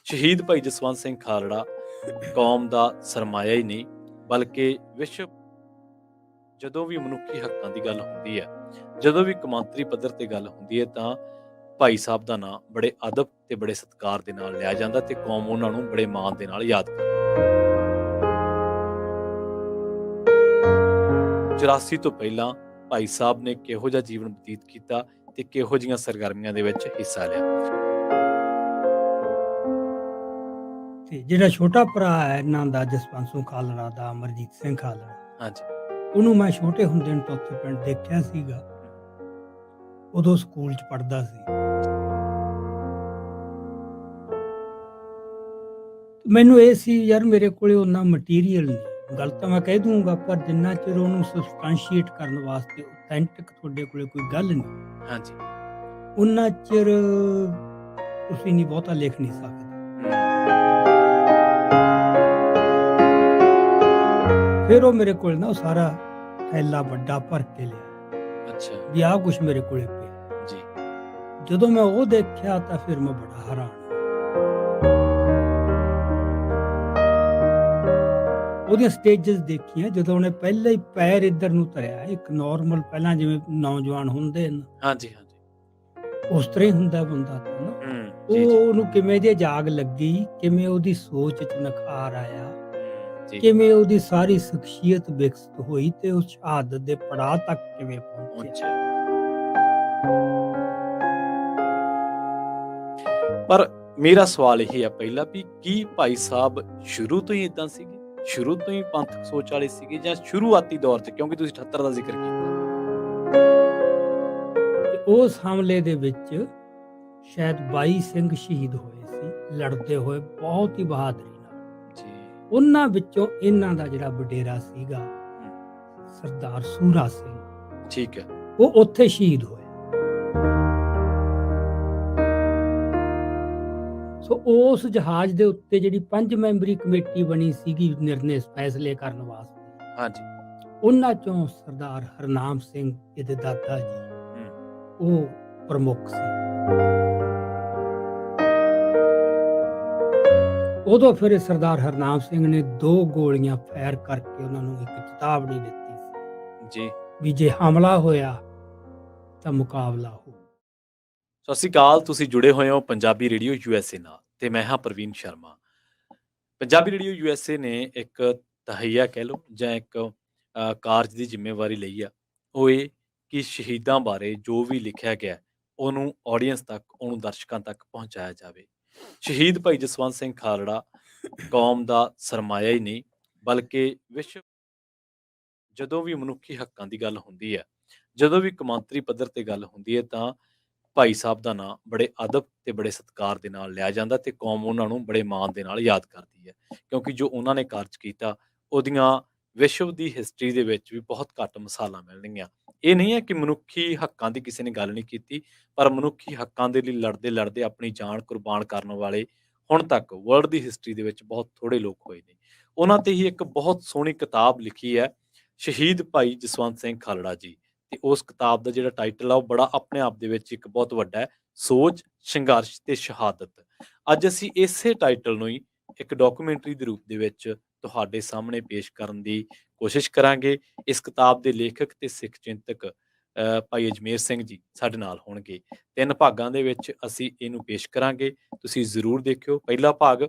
ਸ਼ਹੀਦ ਭਾਈ ਜਸਵੰਤ ਸਿੰਘ ਖਾਲੜਾ ਕੌਮ ਦਾ ਸਰਮਾਇਆ ਹੀ ਨਹੀਂ, ਬਲਕਿ ਵਿਸ਼ਵ ਜਦੋਂ ਵੀ ਮਨੁੱਖੀ ਹੱਕਾਂ ਦੀ ਗੱਲ ਹੁੰਦੀ ਹੈ, ਜਦੋਂ ਵੀ ਕੌਮਾਂਤਰੀ ਪੱਧਰ ਤੇ ਗੱਲ ਹੁੰਦੀ ਹੈ ਤਾਂ ਭਾਈ ਸਾਹਿਬ ਦਾ ਨਾਂ ਬੜੇ ਅਦਬ ਤੇ ਬੜੇ ਸਤਿਕਾਰ ਦੇ ਨਾਲ ਲਿਆ ਜਾਂਦਾ ਤੇ ਕੌਮ ਉਹਨਾਂ ਨੂੰ ਬੜੇ ਮਾਣ ਦੇ ਨਾਲ ਯਾਦ ਕਰਦੀ। 84 ਤੋਂ ਪਹਿਲਾਂ ਭਾਈ ਸਾਹਿਬ ਨੇ ਕਿਹੋ ਜਿਹਾ ਜੀਵਨ ਬਤੀਤ ਕੀਤਾ ਤੇ ਕਿਹੋ ਜਿਹੀਆਂ ਸਰਗਰਮੀਆਂ ਦੇ ਵਿੱਚ ਹਿੱਸਾ ਲਿਆ। ਤੇ ਜਿਹੜਾ ਛੋਟਾ ਭਰਾ ਹੈ ਇਹਨਾਂ ਦਾ ਜਸਵੰਤ ਸਿੰਘ ਖਾਲੜਾ ਦਾ, ਅਮਰਜੀਤ ਸਿੰਘ ਖਾਲੜਾ, ਹਾਂਜੀ, ਉਹਨੂੰ ਮੈਂ ਛੋਟੇ ਹੁੰਦੇ ਨੂੰ ਚੌਥੇ ਪਿੰਡ ਦੇਖਿਆ ਸੀਗਾ। ਉਦੋਂ ਸਕੂਲ 'ਚ ਪੜ੍ਹਦਾ ਸੀ। ਮੈਨੂੰ ਇਹ ਸੀ ਯਾਰ ਮੇਰੇ ਕੋਲੇ ਉਹਨਾਂ ਮਟੀਰੀਅਲ ਨਹੀਂ। ਗੱਲ ਤਾਂ ਮੈਂ ਕਹਿ ਦੂੰਗਾ, ਪਰ ਜਿੰਨਾ ਚਿਰ ਉਹਨੂੰ ਸਬਸਟੈਂਸ਼ੀਏਟ ਕਰਨ ਵਾਸਤੇ ਔਥੈਂਟਿਕ ਤੁਹਾਡੇ ਕੋਲੇ ਕੋਈ ਗੱਲ ਨਹੀਂ, ਹਾਂਜੀ, ਉਹਨਾਂ ਚਿਰ ਤੁਸੀਂ ਨਹੀਂ ਬਹੁਤਾ ਲਿਖ ਨਹੀਂ ਸਕਦੇ। ਫਿਰ ਉਹ ਮੇਰੇ ਕੋਲ ਨਾ ਉਹ ਸਾਰਾ ਥੈਲਾ ਵੱਡਾ ਭਰ ਕੇ ਲਿਆ। ਅੱਛਾ ਵੀ ਆਹ ਕੁਛ ਮੇਰੇ ਕੋਲੇ ਪਿਆ ਜੀ। ਜਦੋਂ ਮੈਂ ਉਹ ਦੇਖਿਆ ਤਾਂ ਫਿਰ ਮੈਂ ਬੜਾ ਹੈਰਾਨ। ਉਹਦੀਆਂ ਸਟੇਜਸ ਦੇਖੀਆਂ ਜਦੋਂ ਉਹਨੇ ਪਹਿਲਾਂ ਹੀ ਪੈਰ ਇੱਧਰ ਨੂੰ ਧਰਿਆ, ਇੱਕ ਨਾਰਮਲ ਪਹਿਲਾਂ ਜਿਵੇਂ ਨੌਜਵਾਨ ਹੁੰਦੇ ਨੇ, ਹਾਂਜੀ ਹਾਂਜੀ, ਉਸ ਤਰ੍ਹਾਂ ਹੀ ਹੁੰਦਾ ਬੰਦਾ ਤਾਂ ਨਾ। ਜੀ ਜੀ, ਉਹਨੂੰ ਕਿਵੇਂ ਦੀ ਜਾਗ ਲੱਗੀ, ਕਿਵੇਂ ਉਹਦੀ ਸੋਚ 'ਚ ਨਿਖਾਰ ਆਇਆ, ਜੀ, ਕਿਵੇਂ ਉਹਦੀ ਸਾਰੀ ਸ਼ਖਸੀਅਤ ਵਿਕਸਿਤ ਹੋਈ ਤੇ ਉਸ ਸ਼ਹਾਦਤ ਦੇ ਪੜਾਅ ਤੱਕ ਕਿਵੇਂ ਪਹੁੰਚਿਆ। ਅੱਛਾ। ਪਰ ਮੇਰਾ ਸਵਾਲ ਇਹ ਹੈ ਪਹਿਲਾ ਵੀ ਕੀ ਭਾਈ ਸਾਹਿਬ ਸ਼ੁਰੂ ਤੋਂ ਹੀ ਇਦਾਂ ਸੀਗੇ, ਸ਼ੁਰੂ ਤੋਂ ਹੀ ਪੰਥਕ ਸੋਚ ਵਾਲੇ ਸੀਗੇ ਜਾਂ ਸ਼ੁਰੂਆਤੀ ਦੌਰ 'ਚ, ਕਿਉਂਕਿ ਤੁਸੀਂ 78 ਦਾ ਜ਼ਿਕਰ ਕੀਤਾ। ਤੇ ਉਸ ਹਮਲੇ ਦੇ ਵਿੱਚ ਸ਼ਾਇਦ 22 ਸਿੰਘ ਸ਼ਹੀਦ ਹੋਏ ਸੀ, ਲੜਦੇ ਹੋਏ ਬਹੁਤ ਹੀ ਬਹਾਦਰੀ ਨਾਲ। ਜੀ, ਉਹਨਾਂ ਵਿੱਚੋਂ ਇਹਨਾਂ ਦਾ ਜਿਹੜਾ ਵਡੇਰਾ ਸੀਗਾ ਸਰਦਾਰ ਸੂਰਾ ਸਿੰਘ, ਠੀਕ ਹੈ, ਉਹ ਉੱਥੇ ਸ਼ਹੀਦ ਹੋਇਆ। ਸੋ ਉਸ ਜਹਾਜ਼ ਦੇ ਉੱਤੇ ਜਿਹੜੀ 5 ਮੈਂਬਰੀ ਕਮੇਟੀ ਬਣੀ ਸੀਗੀ ਨਿਰਣੇ ਫੈਸਲੇ ਕਰਨ ਵਾਸਤੇ, ਹਾਂਜੀ, ਉਹਨਾਂ ਚੋਂ ਸਰਦਾਰ ਹਰਨਾਮ ਸਿੰਘ ਇਹਦੇ ਦਾਦਾ ਜੀ ਉਹ ਪ੍ਰਮੁੱਖ ਸੀ। ਉਦੋਂ ਫਿਰ ਸਰਦਾਰ ਹਰਨਾਮ ਸਿੰਘ ਨੇ 2 ਗੋਲੀਆਂ ਫਾਇਰ ਕਰਕੇ ਉਹਨਾਂ ਨੂੰ ਇੱਕ ਚੇਤਾਵਨੀ ਦਿੱਤੀ ਸੀ ਜੀ। ਵੀ ਜੇ ਹਮਲਾ ਹੋਇਆ ਤਾਂ ਮੁਕਾਬਲਾ ਹੋ। ਸਤਿ ਸ਼੍ਰੀ ਅਕਾਲ, ਤੁਸੀਂ ਜੁੜੇ ਹੋਏ ਹੋ ਪੰਜਾਬੀ ਰੇਡੀਓ USA ਨਾਲ ਤੇ ਮੈਂ ਹਾਂ ਪ੍ਰਵੀਨ ਸ਼ਰਮਾ। ਪੰਜਾਬੀ ਰੇਡੀਓ USA ਨੇ ਇੱਕ ਤਹਈਆ ਕਹਿ ਲਓ ਜਾਂ ਇੱਕ ਕਾਰਜ ਦੀ ਜ਼ਿੰਮੇਵਾਰੀ ਲਈ ਆ। ਉਹ ਇਹ ਕਿ ਸ਼ਹੀਦਾਂ ਬਾਰੇ ਜੋ ਵੀ ਲਿਖਿਆ ਗਿਆ ਉਹਨੂੰ ਆਡੀਅנס ਤੱਕ, ਉਹਨੂੰ ਦਰਸ਼ਕਾਂ ਤੱਕ ਪਹੁੰਚਾਇਆ ਜਾਵੇ। ਸ਼ਹੀਦ ਭਾਈ ਜਸਵੰਤ ਸਿੰਘ ਖਾਲੜਾ ਕੌਮ ਦਾ ਸਰਮਾਇਆ ਹੀ ਨਹੀਂ, ਬਲਕਿ ਵਿਸ਼ਵ ਜਦੋਂ ਵੀ ਮਨੁੱਖੀ ਹੱਕਾਂ ਦੀ ਗੱਲ ਹੁੰਦੀ ਹੈ, ਜਦੋਂ ਵੀ ਕੌਮਾਂਤਰੀ ਪੱਧਰ ਤੇ ਗੱਲ ਹੁੰਦੀ ਹੈ ਤਾਂ ਭਾਈ ਸਾਹਿਬ ਦਾ ਨਾਂ ਬੜੇ ਅਦਬ ਤੇ ਬੜੇ ਸਤਿਕਾਰ ਦੇ ਨਾਲ ਲਿਆ ਜਾਂਦਾ ਤੇ ਕੌਮ ਉਹਨਾਂ ਨੂੰ ਬੜੇ ਮਾਣ ਦੇ ਨਾਲ ਯਾਦ ਕਰਦੀ ਹੈ, ਕਿਉਂਕਿ ਜੋ ਉਹਨਾਂ ਨੇ ਕਾਰਜ ਕੀਤਾ ਉਹਦੀਆਂ ਵਿਸ਼ਵ ਦੀ ਹਿਸਟਰੀ ਦੇ ਵਿੱਚ ਵੀ ਬਹੁਤ ਘੱਟ ਮਿਸਾਲਾਂ ਮਿਲਣਗੀਆਂ। ਇਹ ਨਹੀਂ ਹੈ ਕਿ ਮਨੁੱਖੀ ਹੱਕਾਂ ਦੀ ਕਿਸੇ ਨੇ ਗੱਲ ਨਹੀਂ ਕੀਤੀ, ਪਰ ਮਨੁੱਖੀ ਹੱਕਾਂ ਦੇ ਲਈ ਲੜਦੇ ਲੜਦੇ ਆਪਣੀ ਜਾਨ ਕੁਰਬਾਨ ਕਰਨ ਵਾਲੇ ਹੁਣ ਤੱਕ ਵਰਲਡ ਦੀ ਹਿਸਟਰੀ ਦੇ ਵਿੱਚ ਬਹੁਤ ਥੋੜੇ ਲੋਕ ਹੋਏ ਨੇ। ਉਹਨਾਂ ਤੇ ਹੀ ਇੱਕ ਬਹੁਤ ਸੋਹਣੀ ਕਿਤਾਬ ਲਿਖੀ ਹੈ, ਸ਼ਹੀਦ ਭਾਈ ਜਸਵੰਤ ਸਿੰਘ ਖਾਲੜਾ ਜੀ। ਤੇ ਉਸ ਕਿਤਾਬ ਦਾ ਜਿਹੜਾ ਟਾਈਟਲ ਆ ਉਹ ਬੜਾ ਆਪਣੇ ਆਪ ਦੇ ਵਿੱਚ ਇੱਕ ਬਹੁਤ ਵੱਡਾ ਹੈ, ਸੋਚ, ਸੰਘਰਸ਼ ਤੇ ਸ਼ਹਾਦਤ। ਅੱਜ ਅਸੀਂ ਇਸੇ ਟਾਈਟਲ ਨੂੰ ਹੀ ਇੱਕ ਡਾਕੂਮੈਂਟਰੀ ਦੇ ਰੂਪ ਦੇ ਵਿੱਚ ਤੁਹਾਡੇ ਸਾਹਮਣੇ ਪੇਸ਼ ਕਰਨ ਦੀ ਕੋਸ਼ਿਸ਼ ਕਰਾਂਗੇ। ਇਸ ਕਿਤਾਬ ਦੇ ਲੇਖਕ ਤੇ ਸਿੱਖ ਚਿੰਤਕ ਭਾਈ ਅਜਮੇਰ ਸਿੰਘ ਜੀ ਸਾਡੇ ਨਾਲ ਹੋਣਗੇ। 3 ਭਾਗਾਂ ਦੇ ਵਿੱਚ ਅਸੀਂ ਇਹਨੂੰ ਪੇਸ਼ ਕਰਾਂਗੇ, ਤੁਸੀਂ ਜ਼ਰੂਰ ਦੇਖਿਓ। ਪਹਿਲਾ ਭਾਗ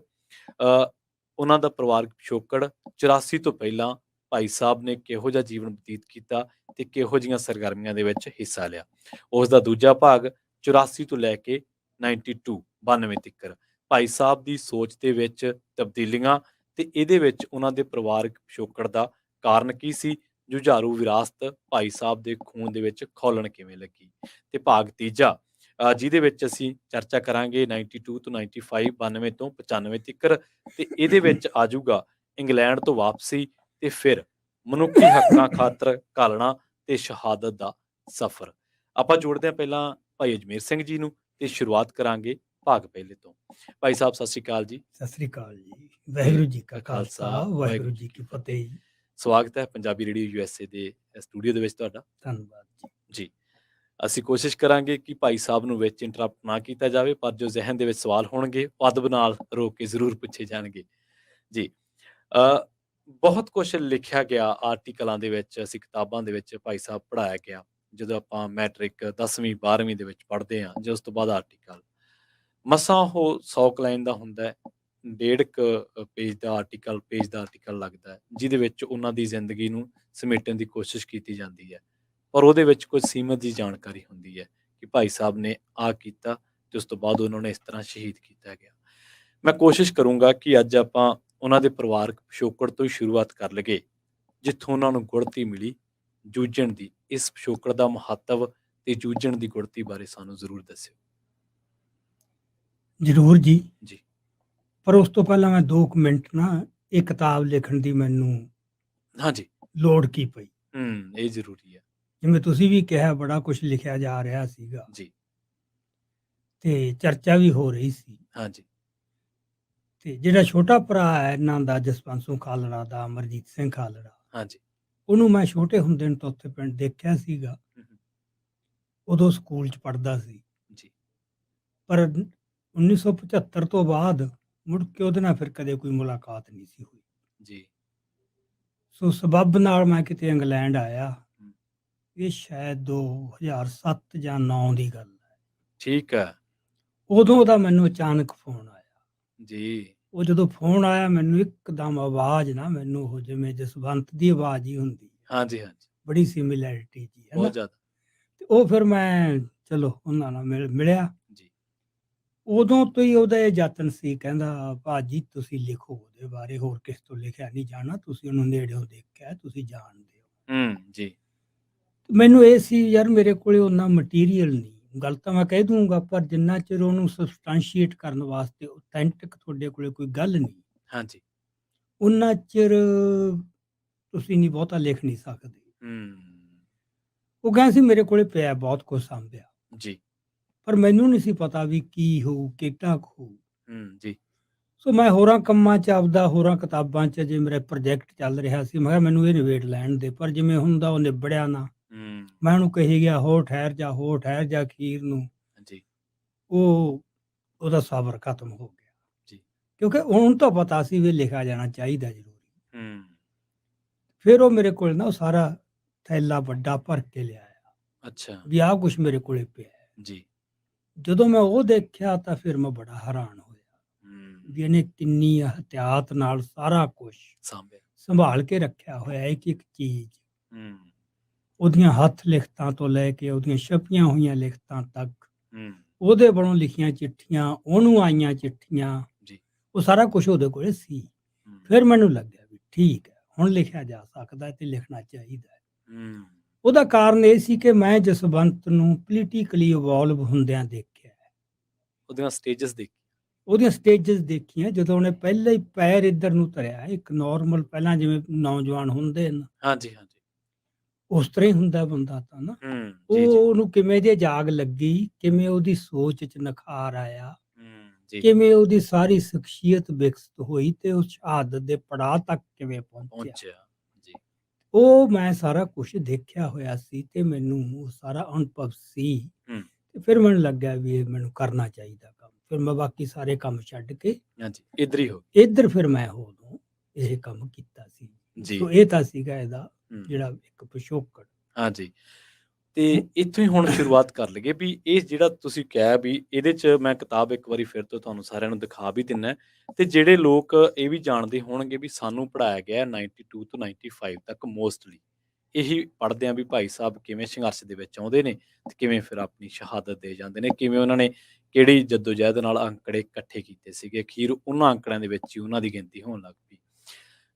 ਉਹਨਾਂ ਦਾ ਪਰਿਵਾਰਕ ਪਿਛੋਕੜ, 84 ਤੋਂ ਪਹਿਲਾਂ ਭਾਈ ਸਾਹਿਬ ਨੇ ਕਿਹੋ ਜਿਹਾ ਜੀਵਨ ਬਤੀਤ ਕੀਤਾ ਤੇ ਕਿਹੋ ਜਿਹੀਆਂ ਸਰਗਰਮੀਆਂ ਦੇ ਵਿੱਚ ਹਿੱਸਾ ਲਿਆ। ਉਸ ਦਾ ਦੂਜਾ ਭਾਗ 84 ਤੋਂ ਲੈ ਕੇ 92 ਤੱਕ ਭਾਈ ਸਾਹਿਬ ਦੀ ਸੋਚ ਦੇ ਵਿੱਚ ਤਬਦੀਲੀਆਂ ਤੇ ਇਹਦੇ ਵਿੱਚ ਉਹਨਾਂ ਦੇ ਪਰਿਵਾਰਕ ਪਿਛੋਕੜ ਦਾ ਕਾਰਨ ਕੀ ਸੀ, ਜੁਝਾਰੂ ਵਿਰਾਸਤ ਭਾਈ ਸਾਹਿਬ ਦੇ ਖੂਨ ਦੇ ਵਿੱਚ ਖੌਲਣ ਕਿਵੇਂ ਲੱਗੀ। ਤੇ ਭਾਗ ਤੀਜਾ ਜਿਹਦੇ ਵਿੱਚ ਅਸੀਂ ਚਰਚਾ ਕਰਾਂਗੇ 92 ਤੋਂ 95, 92 ਤੋਂ 95 ਤੱਕ, ਤੇ ਇਹਦੇ ਵਿੱਚ ਆ ਜਾਊਗਾ ਇੰਗਲੈਂਡ ਤੋਂ ਵਾਪਸੀ ਤੇ ਫਿਰ ਮਨੁੱਖੀ ਹੱਕਾਂ ਖਾਤਰ ਘਾਲਣਾ ਤੇ ਸ਼ਹਾਦਤ ਦਾ ਸਫ਼ਰ। ਆਪਾਂ ਜੋੜਦੇ ਹਾਂ ਪਹਿਲਾਂ ਭਾਈ ਅਜਮੇਰ ਸਿੰਘ ਜੀ ਨੂੰ ਤੇ ਸ਼ੁਰੂਆਤ ਕਰਾਂਗੇ ਭਾਗ ਪਹਿਲੇ ਤੋਂ। ਭਾਈ ਸਾਹਿਬ ਸਤਿ ਸ਼੍ਰੀ ਅਕਾਲ ਜੀ। ਸਤਿ ਸ੍ਰੀ ਅਕਾਲ ਜੀ। ਵਾਹਿਗੁਰੂ ਜੀ ਕਾ ਖਾਲਸਾ, ਵਾਹਿਗੁਰੂ ਜੀ ਕੀ ਫਤਿਹ ਜੀ। ਸਵਾਗਤ ਹੈ ਪੰਜਾਬੀ ਰੇਡੀਓ USA ਦੇ ਸਟੂਡੀਓ ਦੇ ਵਿੱਚ ਤੁਹਾਡਾ। ਧੰਨਵਾਦ ਜੀ। ਜੀ, ਅਸੀਂ ਕੋਸ਼ਿਸ਼ ਕਰਾਂਗੇ ਕਿ ਭਾਈ ਸਾਹਿਬ ਨੂੰ ਵਿੱਚ ਇੰਟਰਪਟ ਨਾ ਕੀਤਾ ਜਾਵੇ, ਪਰ ਜੋ ਜ਼ਿਹਨ ਦੇ ਵਿੱਚ ਸਵਾਲ ਹੋਣਗੇ, ਉਹ ਅਦਬ ਨਾਲ ਰੋਕ ਕੇ ਜ਼ਰੂਰ ਪੁੱਛੇ ਜਾਣਗੇ। ਜੀ। ਅ, ਬਹੁਤ ਕੁਛ ਲਿਖਿਆ ਗਿਆ ਆਰਟੀਕਲਾਂ ਦੇ ਵਿੱਚ, ਅਸੀਂ ਕਿਤਾਬਾਂ ਦੇ ਵਿੱਚ ਭਾਈ ਸਾਹਿਬ ਪੜ੍ਹਾਇਆ ਗਿਆ। ਜਦੋਂ ਆਪਾਂ ਮੈਟ੍ਰਿਕ 10ਵੀਂ 12ਵੀਂ ਦੇ ਵਿੱਚ ਪੜ੍ਹਦੇ ਹਾਂ, ਜਾਂ ਉਸ ਤੋਂ ਬਾਅਦ ਆਰਟੀਕਲ ਮਸਾਂ ਉਹ 100 ਕੁ ਲਾਈਨ ਦਾ ਹੁੰਦਾ ਹੈ, ਡੇਢ ਕੁ ਪੇਜ ਦਾ ਆਰਟੀਕਲ ਲੱਗਦਾ ਹੈ, ਜਿਹਦੇ ਵਿੱਚ ਉਹਨਾਂ ਦੀ ਜ਼ਿੰਦਗੀ ਨੂੰ ਸਮੇਟਣ ਦੀ ਕੋਸ਼ਿਸ਼ ਕੀਤੀ ਜਾਂਦੀ ਹੈ। ਪਰ ਉਹਦੇ ਵਿੱਚ ਕੁਝ ਸੀਮਤ ਜਿਹੀ ਜਾਣਕਾਰੀ ਹੁੰਦੀ ਹੈ ਕਿ ਭਾਈ ਸਾਹਿਬ ਨੇ ਆਹ ਕੀਤਾ ਤੇ ਉਸ ਤੋਂ ਬਾਅਦ ਉਹਨਾਂ ਨੂੰ ਇਸ ਤਰ੍ਹਾਂ ਸ਼ਹੀਦ ਕੀਤਾ ਗਿਆ। ਮੈਂ ਕੋਸ਼ਿਸ਼ ਕਰੂੰਗਾ ਕਿ ਅੱਜ ਆਪਾਂ ਉਹਨਾਂ ਦੇ ਪਰਿਵਾਰਕ ਪਿਛੋਕੜ ਤੋਂ ਹੀ ਸ਼ੁਰੂਆਤ ਕਰ ਲਈਏ, ਜਿੱਥੋਂ ਉਹਨਾਂ ਨੂੰ ਗੁੜਤੀ ਮਿਲੀ ਜੂਝਣ ਦੀ। ਇਸ ਪਿਛੋਕੜ ਦਾ ਮਹੱਤਵ ਤੇ ਜੂਝਣ ਦੀ ਗੁੜਤੀ ਬਾਰੇ ਸਾਨੂੰ ਜ਼ਰੂਰ ਦੱਸਿਓ। ਜ਼ਰੂਰ ਜੀ। ਜੀ। ਪਰ ਉਸ ਤੋਂ ਪਹਿਲਾਂ ਮੈਂ 2 ਮਿੰਟ ਨਾ ਇਹ ਕਿਤਾਬ ਲਿਖਣ ਦੀ ਮੈਨੂੰ ਹਾਂਜੀ। ਲੋੜ ਕੀ ਪਈ। ਇਹ ਜ਼ਰੂਰੀ ਹੈ। ਜਿਵੇਂ ਤੁਸੀਂ ਵੀ ਕਿਹਾ, ਬੜਾ ਕੁਛ ਲਿਖਿਆ ਜਾ ਰਿਹਾ ਸੀਗਾ ਜੀ। ਤੇ ਚਰਚਾ ਵੀ ਹੋ ਰਹੀ ਸੀ। ਹਾਂਜੀ। ਤੇ ਜਿਹੜਾ ਛੋਟਾ ਭਰਾ ਹੈ ਇਹਨਾਂ ਦਾ, ਜਸਵੰਤ ਸਿੰਘ ਖਾਲੜਾ ਦਾ, ਅਮਰਜੀਤ ਸਿੰਘ ਖਾਲੜਾ, ਹਾਂਜੀ। ਉਹਨੂੰ ਮੈਂ ਛੋਟੇ ਹੁੰਦੇ ਨੂੰ ਤਾਂ ਉੱਥੇ ਪਿੰਡ ਦੇਖਿਆ ਸੀਗਾ। ਉਦੋਂ ਸਕੂਲ 'ਚ ਪੜ੍ਹਦਾ ਸੀ। ਜੀ। ਪਰ 1975 ਤੋਂ ਬਾਅਦ ਮੁੜ ਕੇ ਉਹਦੇ ਨਾਲ ਫਿਰ ਕਦੇ ਕੋਈ ਮੁਲਾਕਾਤ ਨਹੀਂ ਸੀ ਹੋਈ। ਜੀ। ਸੋ ਸਬੱਬ ਨਾਲ ਮੈਂ ਕਿਤੇ ਇੰਗਲੈਂਡ ਆਇਆ। ਇਹ ਸ਼ਾਇਦ 2007 ਜਾਂ 9 ਦੀ ਗੱਲ ਹੈ। ਠੀਕ ਹੈ। ਉਦੋਂ ਦਾ ਮੈਨੂੰ ਅਚਾਨਕ ਫੋਨ ਆਇਆ। ਜੀ। ਉਹ ਜਦੋਂ ਫੋਨ ਆਇਆ, ਮੈਨੂੰ ਇੱਕਦਮ ਆਵਾਜ਼ ਨਾ, ਮੈਨੂੰ ਉਹ ਜਿਵੇਂ ਜਸਵੰਤ ਦੀ ਆਵਾਜ਼ ਹੀ ਹੁੰਦੀ ਹੈ, ਹਾਂਜੀ, ਹਾਂਜੀ। ਬੜੀ ਸਿਮਿਲੈਰਿਟੀ ਜੀ ਹੈ ਨਾ। ਬਹੁਤ ਜ਼ਿਆਦਾ। ਤੇ ਉਹ ਫਿਰ ਮੈਂ ਚਲੋ ਉਹਨਾਂ ਨਾਲ ਮਿਲਿਆ। ਜੀ। ਉਦੋਂ ਤੋਂ ਹੀ ਉਹਦਾ ਇਹ ਯਤਨ ਸੀ, ਕਹਿੰਦਾ ਭਾਜੀ ਤੁਸੀਂ ਲਿਖੋ ਉਹਦੇ ਬਾਰੇ, ਹੋਰ ਕਿਸੇ ਤੋਂ ਲਿਖਿਆ ਨਹੀਂ ਜਾਣਾ, ਤੁਸੀਂ ਉਹਨੂੰ ਨੇੜਿਓਂ ਦੇਖਿਆ, ਤੁਸੀਂ ਜਾਣਦੇ ਹੋ। ਜੀ। ਮੈਨੂੰ ਇਹ ਸੀ ਯਾਰ, ਮੇਰੇ ਕੋਲੇ ਓਨਾ ਮਟੀਰੀਅਲ ਨਹੀਂ। ਗੱਲ ਤਾਂ ਮੈਂ ਕਹਿ ਦੂੰਗਾ, ਪਰ ਜਿੰਨਾ ਚਿਰ ਉਹਨੂੰ ਸਬਸਟੈਂਸ਼ੀਏਟ ਕਰਨ ਵਾਸਤੇ ਆਥੈਂਟਿਕ ਤੁਹਾਡੇ ਕੋਲੇ ਕੋਈ ਗੱਲ ਨਹੀਂ, ਹਾਂਜੀ। ਉਨਾ ਚਿਰ ਤੁਸੀਂ ਨਹੀਂ ਬਹੁਤਾ ਲਿਖ ਨਹੀਂ ਸਕਦੇ। ਉਹ ਕਹਿੰਦਾ ਸੀ ਮੇਰੇ ਕੋਲੇ ਪਿਆ ਬਹੁਤ ਕੁਛ ਸਾਂਭਿਆ, ਜੀ। ਪਰ ਮੈਨੂੰ ਨਹੀਂ ਸੀ ਪਤਾ ਵੀ ਕੀ ਹੋਊ, ਕਿੱਦਾਂ ਕੁ ਹੋਊ। ਜੀ। ਸੋ ਮੈਂ ਹੋਰਾਂ ਕੰਮਾਂ 'ਚ ਆਪਦਾ, ਹੋਰਾਂ ਕਿਤਾਬਾਂ 'ਚ ਜੇ ਮੇਰਾ ਪ੍ਰੋਜੈਕਟ ਚੱਲ ਰਿਹਾ ਸੀ, ਮੈਂ ਕਿਹਾ ਮੈਨੂੰ ਇਹ ਨਿਬੇੜ ਲੈਣ ਦੇ। ਪਰ ਜਿਵੇਂ ਹੁੰਦਾ ਉਹ ਨਿਬੜਿਆ ਨਾ। ਮੈਂ ਉਹਨੂੰ ਕਹੀ ਗਿਆ ਹੋਰ ਠਹਿਰ ਜਾ, ਅਖੀਰ ਨੂੰ ਜੀ। ਉਹਦਾ ਸਬਰ ਖਤਮ ਹੋ ਗਿਆ। ਜੀ। ਕਿਉਂਕਿ ਹੁਣ ਤਾਂ ਪਤਾ ਸੀ ਵੀ ਲਿਖਿਆ ਜਾਣਾ ਚਾਹੀਦਾ ਜ਼ਰੂਰੀ। ਹੂੰ। ਫਿਰ ਉਹ ਮੇਰੇ ਕੋਲ ਨਾ ਉਹ ਸਾਰਾ ਥੈਲਾ ਵੱਡਾ ਭਰ ਕੇ ਲਿਆਇਆ। ਅੱਛਾ। ਵੀ ਆਹ ਕੁਛ ਮੇਰੇ ਕੋਲੇ ਪਿਆ ਹੈ। ਜੀ। ਜਦੋਂ ਮੈਂ ਉਹ ਦੇਖਿਆ ਤਾਂ ਫਿਰ ਮੈਂ ਬੜਾ ਹੈਰਾਨ ਹੋਇਆ ਵੀ ਇਹਨੇ ਕਿੰਨੀ ਇਹਤਿਆਤ ਨਾਲ ਸਾਰਾ ਕੁਛ ਸੰਭਾਲ ਕੇ ਰੱਖਿਆ ਹੋਇਆ, ਇੱਕ ਇੱਕ ਚੀਜ਼। ਉਹਦੀਆਂ ਹੱਥ ਲਿਖਤਾਂ ਤੋਂ ਲੈ ਕੇ ਉਹਦੀਆਂ ਛਪੀਆਂ ਹੋਈਆਂ ਲਿਖਤਾਂ ਤੱਕ, ਉਹਦੇ ਵੱਲੋਂ ਲਿਖੀਆਂ ਚਿੱਠੀਆਂ, ਉਹਨੂੰ ਆਈਆਂ ਚਿੱਠੀਆਂ, ਉਹ ਸਾਰਾ ਕੁਝ ਉਹਦੇ ਕੋਲੇ ਸੀ। ਫਿਰ ਮੈਨੂੰ ਲੱਗਿਆ ਵੀ ਠੀਕ ਹੈ, ਹੁਣ ਲਿਖਿਆ ਜਾ ਸਕਦਾ ਤੇ ਲਿਖਣਾ ਚਾਹੀਦਾ ਹੈ। ਉਹਦਾ ਕਾਰਨ ਇਹ ਸੀ ਕਿ ਮੈਂ ਜਸਵੰਤ ਨੂੰ ਪੋਲੀਟੀਕਲੀ ਇਵੋਲਵ ਹੁੰਦਿਆਂ ਦੇਖਿਆ। ਉਹਦੀਆਂ ਸਟੇਜਸ ਦੇਖੀਆਂ, ਜਦੋਂ ਉਹਨੇ ਪਹਿਲਾਂ ਹੀ ਪੈਰ ਇੱਧਰ ਨੂੰ ਧਰਿਆ, ਇੱਕ ਨਾਰਮਲ ਪਹਿਲਾਂ ਜਿਵੇਂ ਨੌਜਵਾਨ ਹੁੰਦੇ ਨੇ, ਹਾਂਜੀ, ਹਾਂਜੀ, ਉਸ ਤਰ੍ਹਾਂ ਹੀ ਹੁੰਦਾ ਬੰਦਾ ਤਾਂ ਨਾ। ਜੀ, ਜੀ। ਉਹਨੂੰ ਕਿਵੇਂ ਜੇ ਜਾਗ ਲੱਗੀ, ਕਿਵੇਂ ਉਹਦੀ ਸੋਚ 'ਚ ਨਿਖਾਰ ਆਇਆ, ਜੀ। ਕਿਵੇਂ ਉਹਦੀ ਸਾਰੀ ਸ਼ਖਸੀਅਤ ਵਿਕਸਿਤ ਹੋਈ ਤੇ ਉਹ ਸ਼ਹਾਦਤ ਦੇ ਪੜਾਅ ਤੱਕ ਕਿਵੇਂ ਪਹੁੰਚਿਆ। ਜੀ। ਉਹ ਮੈਂ ਸਾਰਾ ਕੁਝ ਦੇਖਿਆ ਹੋਇਆ ਸੀ ਤੇ ਮੈਨੂੰ ਉਹ ਸਾਰਾ ਅਨੁਭਵ ਸੀ। ਤੇ ਫਿਰ ਮੈਨੂੰ ਲੱਗਿਆ ਵੀ ਇਹ ਮੈਨੂੰ ਕਰਨਾ ਚਾਹੀਦਾ ਕੰਮ। ਫਿਰ ਮੈਂ ਬਾਕੀ ਸਾਰੇ ਕੰਮ ਛੱਡ ਕੇ ਇੱਧਰ ਫਿਰ ਮੈਂ ਉਦੋਂ ਇਹ ਕੰਮ ਕੀਤਾ ਸੀ। ਸੋ ਇਹ ਤਾਂ ਸੀਗਾ ਇਹਦਾ ਜਿਹੜਾ ਇੱਕ ਪਿਛੋਕੜ। ਹਾਂਜੀ। ਤੇ ਇੱਥੋਂ ਹੀ ਹੁਣ ਸ਼ੁਰੂਆਤ ਕਰ ਲਈਏ ਵੀ ਇਹ ਜਿਹੜਾ ਤੁਸੀਂ ਕਿਹਾ ਵੀ ਇਹਦੇ 'ਚ ਮੈਂ ਕਿਤਾਬ ਇੱਕ ਵਾਰੀ ਫਿਰ ਤੋਂ ਤੁਹਾਨੂੰ ਸਾਰਿਆਂ ਨੂੰ ਦਿਖਾ ਵੀ ਦਿੰਨਾ, ਤੇ ਜਿਹੜੇ ਲੋਕ ਇਹ ਵੀ ਜਾਣਦੇ ਹੋਣਗੇ ਵੀ ਸਾਨੂੰ ਪੜ੍ਹਾਇਆ ਗਿਆ 92 ਤੋਂ 95 ਤੱਕ ਮੋਸਟਲੀ ਇਹੀ ਪੜ੍ਹਦੇ ਆ ਵੀ ਭਾਈ ਸਾਹਿਬ ਕਿਵੇਂ ਸੰਘਰਸ਼ ਦੇ ਵਿੱਚ ਆਉਂਦੇ ਨੇ ਤੇ ਕਿਵੇਂ ਫਿਰ ਆਪਣੀ ਸ਼ਹਾਦਤ ਦੇ ਜਾਂਦੇ ਨੇ, ਕਿਵੇਂ ਉਹਨਾਂ ਨੇ ਕਿਹੜੀ ਜੱਦੋਜਹਿਦ ਨਾਲ ਅੰਕੜੇ ਇਕੱਠੇ ਕੀਤੇ ਸੀਗੇ, ਅਖੀਰ ਉਹਨਾਂ ਅੰਕੜਿਆਂ ਦੇ ਵਿੱਚ ਹੀ ਉਹਨਾਂ ਦੀ ਗਿਣਤੀ ਹੋਣ ਲੱਗ ਪਈ।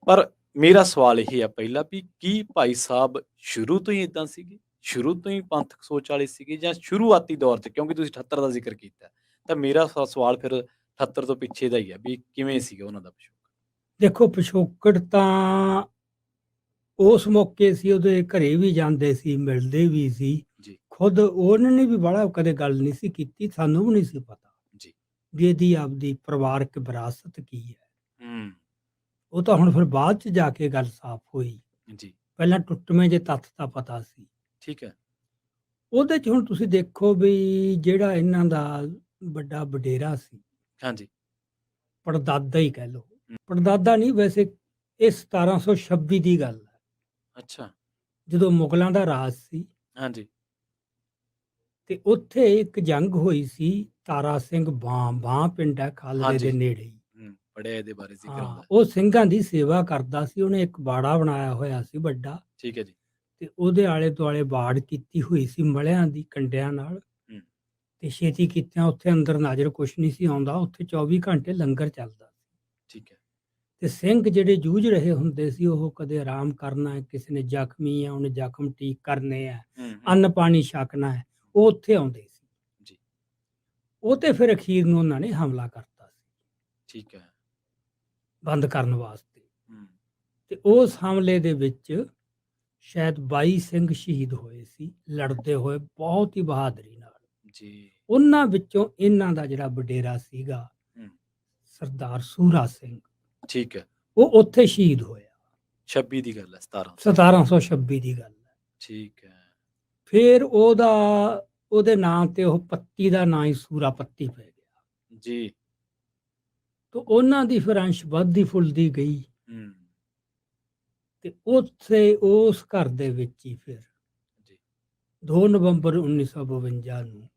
ਪਰ ਮੇਰਾ ਸਵਾਲ ਇਹ ਆ ਪਹਿਲਾ ਵੀ ਕੀ ਭਾਈ ਸਾਹਿਬ ਸ਼ੁਰੂ ਤੋਂ ਹੀ ਇਦਾਂ ਸੀਗੇ, ਸ਼ੁਰੂ ਤੋਂ ਹੀ ਪੰਥਕ ਸੋਚ ਵਾਲੇ ਸੀਗੇ, ਜਾਂ ਸ਼ੁਰੂਆਤੀ ਦੌਰ 'ਚ, ਕਿਉਂਕਿ ਤੁਸੀਂ 78 ਦਾ ਜ਼ਿਕਰ ਕੀਤਾ, ਤਾਂ ਮੇਰਾ ਸਵਾਲ ਫਿਰ 78 ਤੋਂ ਪਿੱਛੇ ਦਾ ਹੀ ਆ ਵੀ ਕਿਵੇਂ ਸੀਗਾ ਉਹਨਾਂ ਦਾ ਪਿਛੋਕੜ। ਦੇਖੋ ਪਿਛੋਕੜ ਤਾਂ ਉਸ ਮੌਕੇ ਸੀ, ਉਹਦੇ ਘਰੇ ਵੀ ਜਾਂਦੇ ਸੀ, ਮਿਲਦੇ ਵੀ ਸੀ। ਖੁਦ ਉਹਨਾਂ ਨੇ ਵੀ ਬੜਾ ਕਦੇ ਗੱਲ ਨਹੀਂ ਸੀ ਕੀਤੀ, ਸਾਨੂੰ ਵੀ ਨਹੀਂ ਸੀ ਪਤਾ ਵੀ ਇਹਦੀ ਆਪਦੀ ਪਰਿਵਾਰਕ ਵਿਰਾਸਤ ਕੀ ਹੈ। ਉਹ ਤਾਂ ਹੁਣ ਫਿਰ ਬਾਅਦ 'ਚ ਜਾ ਕੇ ਗੱਲ ਸਾਫ਼ ਹੋਈ। ਪਹਿਲਾਂ ਟੁੱਟਵੇਂ ਜੇ ਤੱਥ ਤਾਂ ਪਤਾ ਸੀ। ਠੀਕ ਹੈ। ਉਹਦੇ 'ਚ ਹੁਣ ਤੁਸੀਂ ਦੇਖੋ ਵੀ ਜਿਹੜਾ ਇਹਨਾਂ ਦਾ ਵੱਡਾ ਵਡੇਰਾ ਸੀ, ਹਾਂਜੀ। ਪੜਦਾਦਾ ਹੀ ਕਹਿ ਲਓ, ਪੜਦਾਦਾ ਨਹੀਂ ਵੈਸੇ, ਇਹ 1726 ਦੀ ਗੱਲ ਹੈ, ਅੱਛਾ। ਜਦੋਂ ਮੁਗਲਾਂ ਦਾ ਰਾਜ ਸੀ। ਹਾਂਜੀ। ਤੇ ਉੱਥੇ ਇੱਕ ਜੰਗ ਹੋਈ ਸੀ, ਤਾਰਾ ਸਿੰਘ ਬਾਂ ਪਿੰਡ ਹੈ ਖਾਲੜੇ ਹਾਂਜੀ। ਦੇ ਨੇੜੇ ਹੀ। ਪੜ੍ਹਿਆ ਇਹਦੇ ਬਾਰੇ ਜ਼ਿਕਰ ਹਾਂ, ਆਉਂਦਾ। ਉਹ ਸਿੰਘਾਂ ਦੀ ਸੇਵਾ ਕਰਦਾ ਸੀ, ਉਹਨੇ ਇੱਕ ਬਾੜਾ ਬਣਾਇਆ ਹੋਇਆ ਸੀ ਵੱਡਾ, ਠੀਕ ਹੈ ਜੀ। ਤੇ ਉਹਦੇ ਆਲੇ ਦੁਆਲੇ ਬਾੜ ਕੀਤੀ ਹੋਈ ਸੀ ਮਲਿਆਂ ਦੀ ਕੰਡਿਆਂ ਨਾਲ। ਤੇ ਛੇਤੀ ਕੀਤਿਆਂ ਉੱਥੇ ਅੰਦਰ ਨਾਜ਼ਰ ਕੁਛ ਨਹੀਂ ਸੀ ਆਉਂਦਾ, ਉੱਥੇ 24 ਘੰਟੇ ਲੰਗਰ ਚੱਲਦਾ। ਠੀਕ ਹੈ। ਤੇ ਸਿੰਘ ਜਿਹੜੇ ਜੂਝ ਰਹੇ ਹੁੰਦੇ ਸੀ, ਉਹ ਕਦੇ ਆਰਾਮ ਕਰਨਾ ਹੈ, ਕਿਸੇ ਨੇ ਜ਼ਖਮੀ ਹੈ ਉਹਨੇ ਜ਼ਖਮ ਠੀਕ ਕਰਨੇ ਆ, ਅੰਨ ਪਾਣੀ ਛਕਣਾ ਹੈ, ਉਹ ਉੱਥੇ ਆਉਂਦੇ ਸੀ ਜੀ। ਉਹ ਤੇ ਫਿਰ ਅਖੀਰ ਨੂੰ ਉਹਨਾਂ ਨੇ ਹਮਲਾ ਕਰਤਾ ਸੀ, ਠੀਕ ਹੈ, ਬੰਦ ਕਰਨ ਵਾਸਤੇ। ਤੇ ਉਸ ਹਮਲੇ ਦੇ ਵਿੱਚ ਸ਼ਾਇਦ 22 ਸਿੰਘ ਸ਼ਹੀਦ ਹੋਏ ਸੀ, ਲੜਦੇ ਹੋਏ ਬਹੁਤ ਹੀ ਬਹਾਦਰੀ ਨਾਲ ਜੀ। ਉਹਨਾਂ ਵਿੱਚੋਂ ਇਹਨਾਂ ਦਾ ਜਿਹੜਾ ਵਡੇਰਾ ਸੀਗਾ ਸਰਦਾਰ ਸੂਰਾ ਸਿੰਘ, ਠੀਕ ਹੈ, ਉਹ ਉੱਥੇ ਸ਼ਹੀਦ ਹੋਇਆ। 26 ਦੀ ਗੱਲ ਹੈ, 1726 ਦੀ ਗੱਲ ਹੈ। ਠੀਕ ਹੈ। ਫਿਰ ਉਹਦੇ ਨਾਂ ਤੇ ਉਹ ਪੱਤੀ ਦਾ ਨਾਂ ਹੀ ਸੂਰਾ ਪੱਤੀ ਪੈ ਗਿਆ ਜੀ। ਤੇ ਉਹਨਾਂ ਦੀ ਫਿਰ ਅੰਸ਼ ਵੱਧਦੀ ਫੁੱਲਦੀ ਗਈ। ਤੇ ਉੱਥੇ ਉਸ ਘਰ ਦੇ ਵਿੱਚ ਹੀ ਫਿਰ 2 ਨਵੰਬਰ 1952 ਨੂੰ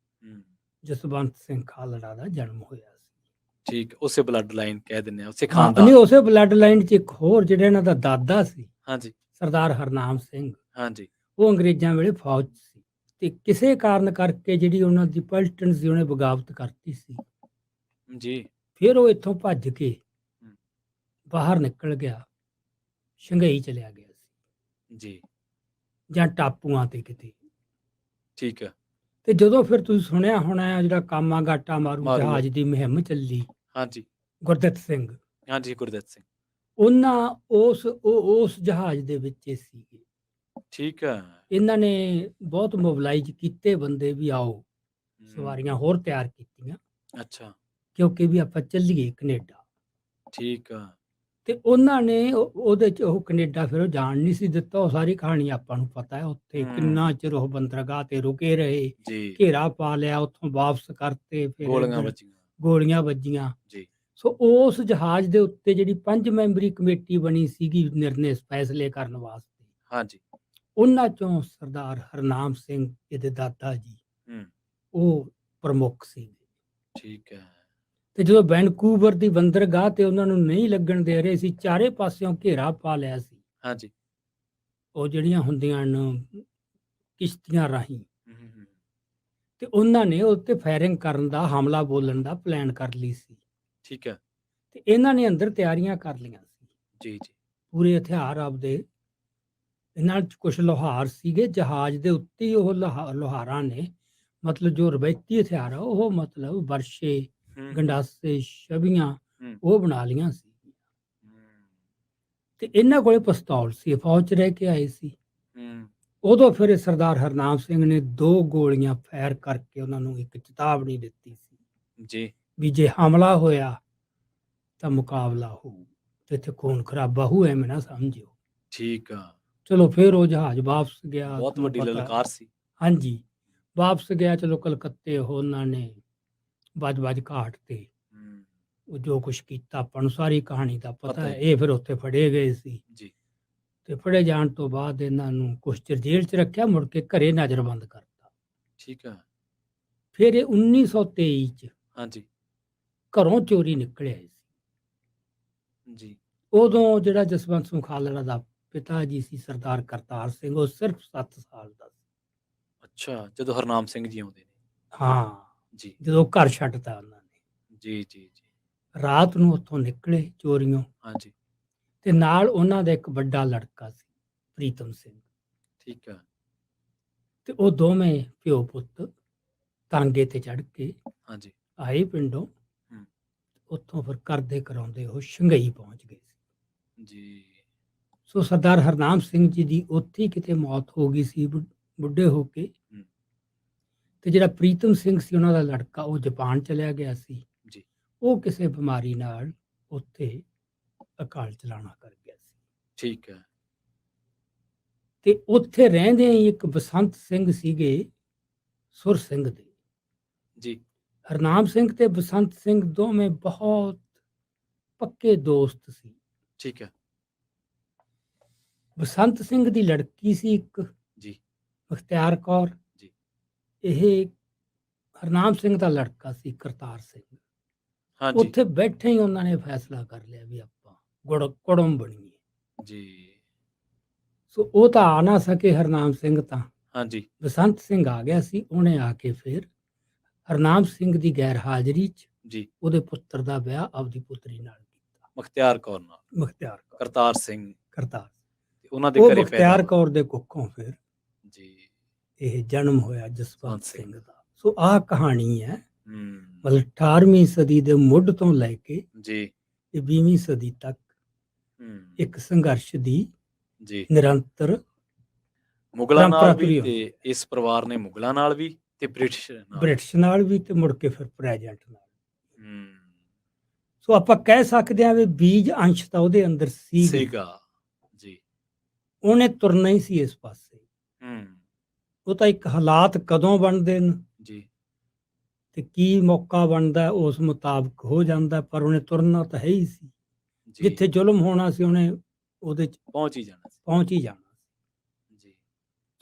ਜਸਵੰਤ ਸਿੰਘ ਖਾਲੜਾ ਦਾ ਜਨਮ ਹੋਇਆ ਸੀ। ਠੀਕ, ਉਸੇ ਬਲੱਡ ਲਾਈਨ ਕਹਿ ਦਿੰਦੇ ਆ, ਉਸੇ ਨਹੀਂ ਖਾਨਦਾਨ। ਉਸੇ ਬਲੱਡ ਲਾਈਨ 'ਚ ਇੱਕ ਹੋਰ ਜਿਹੜਾ ਇਹਨਾਂ ਦਾ ਦਾਦਾ ਸੀ, ਹਾਂਜੀ, ਸਰਦਾਰ ਹਰਨਾਮ ਸਿੰਘ, ਹਾਂਜੀ, ਉਹ ਅੰਗਰੇਜ਼ਾਂ ਵੇਲੇ ਫੌਜ 'ਚ ਸੀ। ਤੇ ਕਿਸੇ ਕਾਰਨ ਕਰਕੇ ਜਿਹੜੀ ਉਹਨਾਂ ਦੀ ਪਲਟਨ ਸੀ, ਉਹਨੇ ਬਗਾਵਤ ਕਰਤੀ ਸੀ ਜੀ। ਫਿਰ ਉਹ ਇੱਥੋਂ ਭੱਜ ਕੇ ਬਾਹਰ ਨਿਕਲ ਗਿਆ, ਸ਼ੰਘਾਈ ਚਲਿਆ ਗਿਆ ਸੀ ਜੀ, ਜਾਂ ਟਾਪੂਆਂ ਤੇ ਕਿਤੇ। ਠੀਕ ਹੈ। ਤੇ ਜਦੋਂ ਫਿਰ ਤੁਸੀਂ ਸੁਣਿਆ ਹੋਣਾ ਜਿਹੜਾ ਕਾਮਾ ਗਾਟਾ ਮਾਰੂ ਜਹਾਜ਼ ਦੀ ਮੁਹਿੰਮ ਚੱਲੀ, ਹਾਂਜੀ, ਗੁਰਦਿੱਤ ਸਿੰਘ, ਹਾਂਜੀ, ਗੁਰਦਿੱਤ ਸਿੰਘ, ਉਹਨਾਂ ਉਸ ਜਹਾਜ਼ ਦੇ ਵਿੱਚ ਸੀਗੇ। ਠੀਕ ਹੈ। ਇਹਨਾਂ ਨੇ ਬਹੁਤ ਮੋਬਿਲਾਈਜ਼ ਕੀਤੇ ਬੰਦੇ ਵੀ ਆਓ, ਸਵਾਰੀਆਂ ਹੋਰ ਤਿਆਰ ਕੀਤੀਆਂ। ਅੱਛਾ, ਕਿਉਂਕਿ ਵੀ ਆਪਾਂ ਚੱਲੀਏ ਕੈਨੇਡਾ। ਠੀਕ ਆ। ਤੇ ਉਹਨਾਂ ਨੇ ਉਹਦੇ 'ਚ ਉਹ ਕੈਨੇਡਾ ਫਿਰ ਉਹ ਜਾਣ ਨਹੀਂ ਸੀ ਦਿੱਤਾ, ਉਹ ਸਾਰੀ ਕਹਾਣੀ ਆਪਾਂ ਨੂੰ ਪਤਾ ਹੈ। ਉੱਥੇ ਕਿੰਨਾ ਚਿਰ ਉਹ ਬੰਦਰਗਾਹ ਤੇ ਰੁਕੇ ਰਹੇ, ਘੇਰਾ ਪਾ ਲਿਆ, ਉੱਥੋਂ ਵਾਪਸ ਕਰਤੇ, ਫਿਰ ਗੋਲੀਆਂ ਵੱਜੀਆਂ ਜੀ। ਸੋ ਉਸ ਜਹਾਜ਼ ਦੇ ਉੱਤੇ ਜਿਹੜੀ 5 ਮੈਂਬਰੀ ਕਮੇਟੀ ਬਣੀ ਸੀਗੀ ਨਿਰਣੇ ਫੈਸਲੇ ਕਰਨ ਵਾਸਤੇ, ਹਾਂਜੀ, ਉਹਨਾਂ ਚੋਂ ਸਰਦਾਰ ਹਰਨਾਮ ਸਿੰਘ ਇਹਦੇ ਦਾਦਾ ਜੀ ਉਹ ਪ੍ਰਮੁੱਖ ਸੀ। ਠੀਕ ਹੈ। ਤੇ ਜਦੋਂ ਵੈਨਕੂਵਰ ਦੀ ਬੰਦਰਗਾਹ ਤੇ ਉਹਨਾਂ ਨੂੰ ਨਹੀਂ ਲੱਗਣ ਦੇ ਰਹੇ ਸੀ, ਚਾਰੇ ਪਾਸਿਓਂ ਘੇਰਾ ਪਾ ਲਿਆ ਸੀ। ਹਾਂਜੀ, ਉਹ ਜਿਹੜੀਆਂ ਹੁੰਦੀਆਂ ਹਨ ਕਿਸ਼ਤੀਆਂ ਰਾਹੀਂ, ਤੇ ਉਹਨਾਂ ਨੇ ਉੱਤੇ ਫਾਇਰਿੰਗ ਕਰਨ ਦਾ, ਹਮਲਾ ਬੋਲਣ ਦਾ ਪਲਾਨ ਕਰ ਲਈ ਸੀ। ਠੀਕ ਹੈ। ਤੇ ਇਹਨਾਂ ਨੇ ਅੰਦਰ ਤਿਆਰੀਆਂ ਕਰ ਲਈਆਂ ਸੀ ਜੀ ਜੀ, ਪੂਰੇ ਹਥਿਆਰ ਆਪਦੇ, ਇਹਨਾਂ 'ਚ ਕੁਝ ਲੋਹਾਰ ਸੀਗੇ ਜਹਾਜ਼ ਦੇ ਉੱਤੇ। ਉਹ ਲੋਹਾਰਾਂ ਨੇ ਮਤਲਬ ਜੋ ਰਵਾਇਤੀ ਹਥਿਆਰ ਆ, ਉਹ ਮਤਲਬ ਵਰਸ਼ੇ, ਗੰਡਾਸੇ, ਛਵੀਆਂ ਉਹ ਬਣਾ ਲੀਆਂ ਸੀ। ਤੇ ਇਹਨਾਂ ਕੋਲੇ ਪਿਸਤੌਲ ਸੀ, ਫੌਜ 'ਚ ਰਹਿ ਕੇ ਆਏ ਸੀ। ਉਦੋਂ ਫਿਰ ਸਰਦਾਰ ਹਰਨਾਮ ਸਿੰਘ ਨੇ 2 ਗੋਲੀਆਂ ਫਾਇਰ ਕਰਕੇ ਉਹਨਾਂ ਨੂੰ ਇੱਕ ਚੇਤਾਵਨੀ ਦਿੱਤੀ ਸੀ ਜੀ, ਵੀ ਜੇ ਹਮਲਾ ਹੋਇਆ ਤਾਂ ਮੁਕਾਬਲਾ ਹੋਊ, ਤੇ ਇੱਥੇ ਖੂਨ ਖਰਾਬਾ ਹੋਊ, ਐਵੇਂ ਨਾ ਸਮਝਿਓ। ਠੀਕ ਆ। ਚਲੋ ਫਿਰ ਉਹ ਜਹਾਜ਼ ਵਾਪਸ ਗਿਆ। ਬਹੁਤ ਵੱਡੀ ਲਲਕਾਰ ਸੀ। ਹਾਂਜੀ, ਵਾਪਸ ਗਿਆ। ਚਲੋ ਕਲਕੱਤੇ ਉਹਨਾਂ ਨੇ ਵੱਜ ਘਾਟ ਤੇ ਉਹ ਜੋ ਕੁਛ ਕੀਤਾ ਆਪਾਂ ਨੂੰ ਸਾਰੀ ਕਹਾਣੀ ਦਾ ਪਤਾ ਹੈ। ਇਹ ਫਿਰ ਉੱਥੇ ਫੜੇ ਗਏ ਸੀ ਜੀ, ਤੇ ਫੜੇ ਜਾਣ ਤੋਂ ਬਾਅਦ ਇਹਨਾਂ ਨੂੰ ਕੁਛ ਚਿਰ ਜੇਲ੍ਹ 'ਚ ਰੱਖਿਆ, ਮੁੜ ਕੇ ਘਰੇ ਨਜ਼ਰਬੰਦ ਕਰਤਾ। ਠੀਕ ਹੈ। ਫਿਰ ਇਹ 1923 'ਚ ਹਾਂਜੀ ਘਰੋਂ ਚੋਰੀ ਨਿਕਲਿਆ ਸੀ ਜੀ। ਉਦੋਂ ਜਿਹੜਾ ਜਸਵੰਤ ਸਿੰਘ ਖਾਲੜਾ ਦਾ ਪਿਤਾ ਜੀ ਸੀ ਸਰਦਾਰ ਕਰਤਾਰ ਸਿੰਘ, ਉਹ ਸਿਰਫ 7 ਸਾਲ ਦਾ ਸੀ। ਅੱਛਾ, ਜਦੋਂ ਹਰਨਾਮ ਸਿੰਘ ਜੀ ਆਉਂਦੇ ਨੇ। ਹਾਂ ਜੀ, ਜਦੋਂ ਘਰ ਛੱਡਤਾ ਉਹਨਾਂ ਨੇ। ਜੀ ਜੀ ਜੀ। ਰਾਤ ਨੂੰ ਉੱਥੋਂ ਨਿਕਲੇ ਚੋਰੀਆਂ। ਹਾਂਜੀ, ਤੇ ਨਾਲ ਉਹਨਾਂ ਦਾ ਇੱਕ ਵੱਡਾ ਲੜਕਾ ਸੀ ਪ੍ਰੀਤਮ ਸਿੰਘ। ਠੀਕ ਹੈ। ਤੇ ਉਹ ਦੋਵੇਂ ਪਿਓ ਪੁੱਤ ਤਾਂਗੇ ਤੇ ਚੜ੍ਹ ਕੇ ਹਾਂਜੀ ਆਏ ਪਿੰਡੋਂ। ਉੱਥੋਂ ਫਿਰ ਕਰਦੇ ਕਰਾਉਂਦੇ ਉਹ ਸ਼ੰਘਾਈ ਪਹੁੰਚ ਗਏ ਸੀ ਜੀ। ਸੋ ਸਰਦਾਰ ਹਰਨਾਮ ਸਿੰਘ ਜੀ ਦੀ ਉੱਥੇ ਕਿਤੇ ਮੌਤ ਹੋ ਗਈ ਸੀ ਬੁੱਢੇ ਹੋ ਕੇ। ਤੇ ਜਿਹੜਾ ਪ੍ਰੀਤਮ ਸਿੰਘ ਸੀ ਉਹਨਾਂ ਦਾ ਲੜਕਾ, ਉਹ ਜਾਪਾਨ ਚਲਿਆ ਗਿਆ ਸੀ ਜੀ। ਉਹ ਕਿਸੇ ਬਿਮਾਰੀ ਨਾਲ ਉੱਥੇ ਅਕਾਲ ਚਲਾਣਾ ਕਰ ਗਿਆ ਸੀ। ਠੀਕ ਹੈ। ਤੇ ਉੱਥੇ ਰਹਿੰਦੇ ਹੀ ਇੱਕ ਬਸੰਤ ਸਿੰਘ ਸੀਗੇ, ਸੁਰ ਸਿੰਘ ਦੇ। ਜੀ। ਹਰਨਾਮ ਸਿੰਘ ਤੇ ਬਸੰਤ ਸਿੰਘ ਦੋਵੇਂ ਬਹੁਤ ਪੱਕੇ ਦੋਸਤ ਸੀ। ਠੀਕ ਹੈ। ਬਸੰਤ ਸਿੰਘ ਦੀ ਲੜਕੀ ਸੀ ਇੱਕ, ਜੀ। ਮੁਖਤਿਆਰ ਕੌਰ। ਜੀ। ਇਹ ਹਰਨਾਮ ਸਿੰਘ ਦਾ ਲੜਕਾ ਸੀ ਕਰਤਾਰ ਸਿੰਘ। ਹਾਂਜੀ। ਉੱਥੇ ਬੈਠੇ ਹੀ ਉਹਨਾਂ ਨੇ ਫੈਸਲਾ ਕਰ ਲਿਆ ਵੀ ਆਪਾਂ ਕੁੜਮ ਬਣੀਏ। ਜੀ। ਸੋ ਉਹ ਤਾਂ ਆ ਨਾ ਸਕੇ ਹਰਨਾਮ ਸਿੰਘ ਤਾਂ। ਹਾਂਜੀ। ਬਸੰਤ ਸਿੰਘ ਆ ਗਿਆ ਸੀ। ਉਹਨੇ ਆ ਕੇ ਫਿਰ ਹਰਨਾਮ ਸਿੰਘ ਦੀ ਗੈਰ ਹਾਜ਼ਰੀ 'ਚ ਜੀ ਉਹਦੇ ਪੁੱਤਰ ਦਾ ਵਿਆਹ ਆਪਦੀ ਪੁੱਤਰੀ ਨਾਲ ਕੀਤਾ, ਮੁਖਤਿਆਰ ਕੌਰ ਨਾਲ। ਮੁਖਤਿਆਰ ਕੌਰ, ਕਰਤਾਰ ਸਿੰਘ ਕਰਤਾਰ। ਉਹਨਾਂ ਦੇ ਉਹ ਘਰੇ ਪੈਦਾ ਮੁਖਤਿਆਰ ਹੋਏ। ਕੌਰ ਦੇ ਕੁੱਖੋਂ ਫਿਰ ਜੀ ਇਹ ਜਨਮ ਹੋਇਆ ਜਸਵੰਤ ਸਿੰਘ ਸਿੰਘ ਦਾ। ਸੋ ਆਹ ਕਹਾਣੀ ਹੈ। ਹੂੰ। ਮਤਲਬ 18ਵੀਂ ਸਦੀ ਦੇ ਮੁੱਢ ਤੋਂ ਲੈ ਕੇ ਜੀ ਇਹ 20ਵੀਂ ਸਦੀ ਤੱਕ ਇੱਕ ਸੰਘਰਸ਼ ਦੀ ਜੀ ਨਿਰੰਤਰ ਮੁਗਲਾਂ ਨਾਲ ਵੀ, ਤੁਰੀ ਤੇ ਇਸ ਪਰਿਵਾਰ ਨੇ ਮੁਗਲਾਂ ਨਾਲ ਵੀ ਤੇ ਬ੍ਰਿਟਿਸ਼ ਨਾਲ ਵੀ ਤੇ ਮੁੜ ਕੇ ਫਿਰ ਪ੍ਰੈਜ਼ੈਂਟ ਨਾਲ। ਹੂੰ। ਸੋ ਆਪਾਂ ਕਹਿ ਸਕਦੇ ਹਾਂ ਵੀ ਬੀਜ ਅੰਸ਼ ਤਾਂ ਉਹਦੇ ਅੰਦਰ ਸੀਗਾ ਜੀ। ਉਹਨੇ ਤੁਰਨਾ ਹੀ ਸੀ ਇਸ ਪਾਸੇ। ਉਹ ਤਾਂ ਇੱਕ ਹਾਲਾਤ ਕਦੋਂ ਬਣਦੇ ਨੇ ਜੀ ਤੇ ਕੀ ਮੌਕਾ ਬਣਦਾ ਉਸ ਮੁਤਾਬਕ ਹੋ ਜਾਂਦਾ, ਪਰ ਉਹਨੇ ਤੁਰਨਾ ਤਾਂ ਹੈ ਹੀ ਸੀ। ਜਿੱਥੇ ਜ਼ੁਲਮ ਹੋਣਾ ਸੀ ਉਹਨੇ ਉਹਦੇ ਚ ਪਹੁੰਚ ਹੀ ਜਾਣਾ। ਜੀ।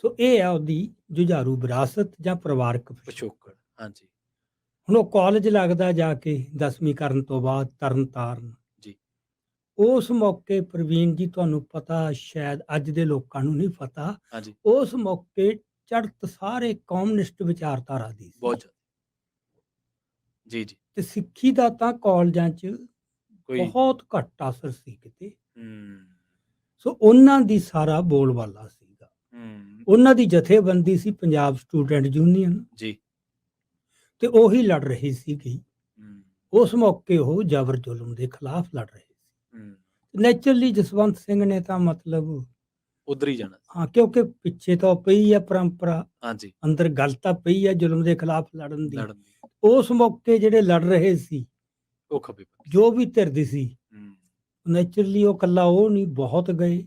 ਸੋ ਇਹ ਆ ਉਹਦੀ ਜੁਝਾਰੂ ਵਿਰਾਸਤ ਜਾਂ ਪਰਿਵਾਰਕ ਪਿਛੋਕੜ। ਹਾਂਜੀ। ਹੁਣ ਉਹ ਕਾਲਜ ਲੱਗਦਾ ਜਾ ਕੇ 10ਵੀਂ ਕਰਨ ਤੋਂ ਬਾਅਦ ਤਰਨਤਾਰਨ। ਜੀ। ਉਸ ਮੌਕੇ ਪ੍ਰਵੀਨ ਜੀ ਤੁਹਾਨੂੰ ਪਤਾ, ਸ਼ਾਇਦ ਅੱਜ ਦੇ ਲੋਕਾਂ ਨੂੰ ਨਹੀਂ ਪਤਾ, ਉਸ ਮੌਕੇ ਚੜ੍ਹਤ ਸਾਰੇ ਕਮਿਊਨਿਸਟ ਵਿਚਾਰਧਾਰਾ ਦੀ ਸੀ। ਬਹੁਤ ਜੀ ਜੀ। ਤੇ ਸਿੱਖੀ ਦਾ ਤਾਂ ਕਾਲਜਾਂ 'ਚ ਬਹੁਤ ਘੱਟ ਅਸਰ ਸੀ ਕਿਤੇ। ਸੋ ਉਹਨਾਂ ਦੀ ਸਾਰਾ ਬੋਲਬਾਲਾ ਸੀਗਾ। ਉਹਨਾਂ ਦੀ ਜਥੇਬੰਦੀ ਸੀ ਪੰਜਾਬ ਸਟੂਡੈਂਟ ਯੂਨੀਅਨ ਜੀ, ਤੇ ਉਹੀ ਲੜ ਰਹੀ ਸੀਗੀ। ਉਸ ਮੌਕੇ ਉਹ ਜ਼ਬਰ ਜ਼ੁਲਮ ਦੇ ਖਿਲਾਫ ਲੜ ਰਹੇ ਸੀ। ਨੈਚੁਰਲੀ ਜਸਵੰਤ ਸਿੰਘ ਨੇ ਤਾਂ ਮਤਲਬ ਉਧਰ ਹੀ ਜਾਣਾ। ਹਾਂ, ਕਿਉਂਕਿ ਪਿੱਛੇ ਤਾਂ ਪਈ ਆ ਪਰੰਪਰਾ, ਹਾਂਜੀ, ਅੰਦਰ ਗੱਲ ਤਾਂ ਪਈ ਆ ਜ਼ੁਲਮ ਦੇ ਖਿਲਾਫ ਲੜਨ ਦੀ। ਉਸ ਮੌਕੇ ਜਿਹੜੇ ਲੜ ਰਹੇ ਸੀ ਉਹ ਖੱਬੇ ਜੋ ਵੀ ਧਿਰਦੀ ਸੀ, ਨੈਚੁਰਲੀ ਉਹ ਇਕੱਲਾ ਉਹ ਨਹੀਂ, ਬਹੁਤ ਗਏ।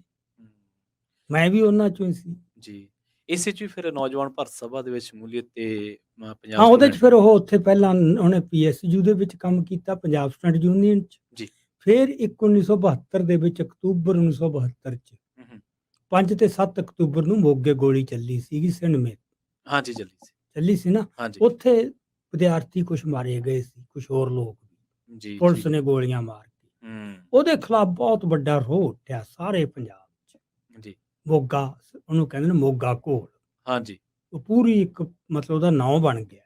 ਮੈਂ ਵੀ ਉਹਨਾਂ ਚੋਂ ਹੀ ਸੀ ਜੀ। ਇਸੇ ਚ ਫਿਰ ਨੌਜਵਾਨ ਭਾਰਤ ਸਭਾ ਦੇ ਵਿੱਚ ਸ਼ਮੂਲੀਅਤ ਤੇ ਹਾਂ, ਉਹਦੇ ਚ ਫਿਰ ਉਹ ਉੱਥੇ ਪਹਿਲਾਂ ਉਹਨੇ PSU ਦੇ ਵਿੱਚ ਕੰਮ ਕੀਤਾ, ਪੰਜਾਬ ਸਟੂਡੈਂਟ ਯੂਨੀਅਨ ਚ ਜੀ। ਫਿਰ 1972 ਦੇ ਵਿੱਚ ਅਕਤੂਬਰ 1972 ਚ 5 ਤੇ 7 ਅਕਤੂਬਰ ਨੂੰ ਮੋਗੇ ਗੋਲੀ ਚੱਲੀ ਸੀਗੀ ਸਿਨਮੇ। ਹਾਂਜੀ, ਚੱਲੀ ਸੀ ਨਾ। ਉੱਥੇ ਵਿਦਿਆਰਥੀ ਕੁਝ ਮਾਰੇ ਗਏ ਸੀ, ਕੁਝ ਹੋਰ ਲੋਕ ਜੀ, ਪੁਲਿਸ ਨੇ ਗੋਲੀਆਂ ਮਾਰ ਕੇ। ਉਹਦੇ ਖਿਲਾਫ ਬਹੁਤ ਵੱਡਾ ਰੋਹ ਉੱਠਿਆ ਸਾਰੇ ਪੰਜਾਬ ਚ ਜੀ। ਮੋਗਾ, ਉਹਨੂੰ ਕਹਿੰਦੇ ਨੇ ਮੋਗਾ ਘੋਲ। ਹਾਂਜੀ, ਉਹ ਪੂਰੀ ਇੱਕ ਮਤਲਬ ਉਹਦਾ ਨਾਂ ਬਣ ਗਿਆ।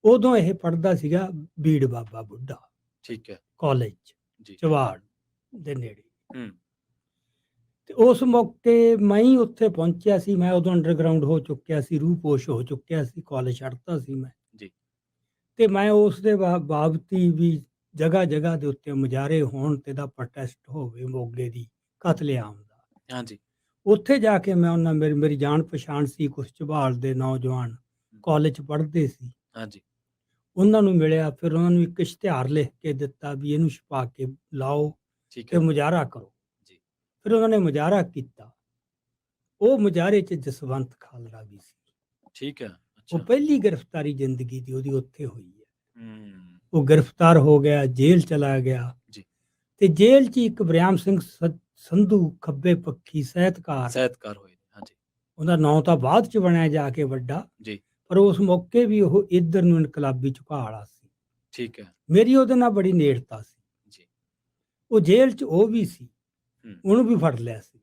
ਉਦੋਂ ਇਹ ਪੜ੍ਹਦਾ ਸੀਗਾ ਬੀੜ ਬਾਬਾ ਬੁੱਢਾ, ਠੀਕ ਹੈ, ਕਾਲਜ ਚ ਚਵਾੜ ਦੇ ਨੇੜੇ। ਤੇ ਉਸ ਮੌਕੇ ਮੈਂ ਹੀ ਉੱਥੇ ਪਹੁੰਚਿਆ ਸੀ। ਮੈਂ ਉਦੋਂ ਅੰਡਰਗਰਾਉਂਡ ਹੋ ਚੁੱਕਿਆ ਸੀ, ਰੂਪੋਸ਼ ਹੋ ਚੁੱਕਿਆ ਸੀ, ਕਾਲਜ ਛੱਡਤਾ ਸੀ ਮੈਂ ਜੀ। ਤੇ ਮੈਂ ਉਸ ਦੇ ਬਾਬਤੀ ਵੀ ਜਗ੍ਹਾ ਜਗ੍ਹਾ ਦੇ ਉੱਤੇ ਮੁਜ਼ਾਹਰੇ ਹੋਣ ਤੇ ਦਾ ਪ੍ਰੋਟੈਸਟ ਹੋਵੇ ਮੋਗੇ ਦੀ ਕਤਲੇਆਮ ਦਾ। ਹਾਂਜੀ, ਉੱਥੇ ਜਾ ਕੇ ਮੈਂ ਉਹਨਾਂ ਮੇਰੀ ਜਾਣ ਪਛਾਣ ਸੀ, ਕੁਝ ਝਬਾਲ ਦੇ ਨੌਜਵਾਨ ਕਾਲਜ ਚ ਪੜ੍ਹਦੇ ਸੀ। ਹਾਂਜੀ, ਉਹਨਾਂ ਨੂੰ ਮਿਲਿਆ, ਫਿਰ ਉਹਨਾਂ ਨੂੰ ਇੱਕ ਇਸ਼ਤਿਹਾਰ ਲਿਖ ਕੇ ਦਿੱਤਾ ਵੀ ਇਹਨੂੰ ਛਪਾ ਕੇ ਲਾਓ ਤੇ ਮੁਜ਼ਾਹਰਾ ਕਰੋ। ਫਿਰ ਉਹਨਾਂ ਨੇ ਮੁਜ਼ਾਹਰਾ ਕੀਤਾ। ਉਹ ਮੁਜ਼ਾਹਰੇ 'ਚ ਜਸਵੰਤ ਖਾਲਰਾ ਵੀ ਸੀ। ਠੀਕ ਹੈ। ਉਹ ਪਹਿਲੀ ਗ੍ਰਿਫਤਾਰੀ ਜ਼ਿੰਦਗੀ ਦੀ ਉਹਦੀ ਉੱਥੇ ਹੋਈ ਹੈ। ਉਹ ਗ੍ਰਿਫਤਾਰ ਹੋ ਗਿਆ, ਜੇਲ੍ਹ ਚਲਾ ਗਿਆ ਜੀ। ਤੇ ਜੇਲ੍ਹ 'ਚ ਇੱਕ ਬਰਿਆਮ ਸਿੰਘ ਸੰਧੂ ਖੱਬੇ ਪੱਖੀ ਸਾਹਿਤਕਾਰ ਹੋਏ। ਹਾਂਜੀ, ਉਹਦਾ ਨਾਂ ਤਾਂ ਬਾਅਦ 'ਚ ਬਣਿਆ ਜਾ ਕੇ ਵੱਡਾ ਜੀ, ਪਰ ਉਸ ਮੌਕੇ ਵੀ ਉਹ ਇੱਧਰ ਨੂੰ ਇਨਕਲਾਬੀ ਝੁਕਾਅ ਵਾਲਾ ਸੀ। ਠੀਕ ਹੈ। ਮੇਰੀ ਉਹਦੇ ਨਾਲ ਬੜੀ ਨੇੜਤਾ ਸੀ ਜੀ। ਉਹ ਜੇਲ੍ਹ 'ਚ ਉਹ ਵੀ ਸੀ, ਉਹਨੂੰ ਵੀ ਫੜ ਲਿਆ ਸੀ।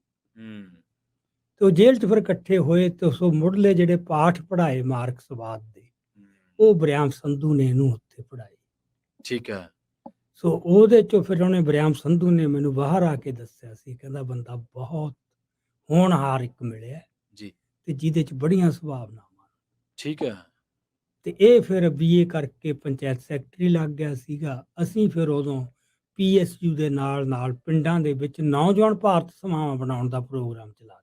ਤੇ ਉਹ ਜੇਲ੍ਹ 'ਚ ਫਿਰ ਇਕੱਠੇ ਹੋਏ ਤੇ ਉਸ ਮੁੱਢਲੇ ਜਿਹੜੇ ਪਾਠ ਪੜ੍ਹਾਏ ਮਾਰਕਸਵਾਦ ਦੇ, ਉਹ ਬਰਿਆਮ ਸੰਧੂ ਨੇ ਇਹਨੂੰ ਉੱਥੇ ਪੜ੍ਹਾਏ। ਠੀਕ ਹੈ। ਸੋ ਉਹਦੇ 'ਚੋਂ ਫਿਰ ਉਹਨੇ ਬਰਿਆਮ ਸੰਧੂ ਨੇ ਮੈਨੂੰ ਬਾਹਰ ਆ ਕੇ ਦੱਸਿਆ ਸੀ, ਕਹਿੰਦਾ ਬੰਦਾ ਬਹੁਤ ਹੋਣਹਾਰ ਇੱਕ ਮਿਲਿਆ ਜੀ, ਤੇ ਜਿਹਦੇ 'ਚ ਬੜੀਆਂ ਸੰਭਾਵਨਾਵਾਂ। ਠੀਕ ਹੈ। ਤੇ ਇਹ ਫਿਰ BA ਕਰਕੇ ਪੰਚਾਇਤ ਸੈਕਟਰੀ ਲੱਗ ਗਿਆ ਸੀਗਾ। ਅਸੀਂ ਫਿਰ ਉਦੋਂ PSU ਦੇ ਨਾਲ ਨਾਲ ਪਿੰਡਾਂ ਦੇ ਵਿੱਚ ਨੌਜਵਾਨ ਭਾਰਤ ਸਭਾਵਾਂ ਬਣਾਉਣ ਦਾ ਪ੍ਰੋਗਰਾਮ ਚਲਾ ਲਿਆ।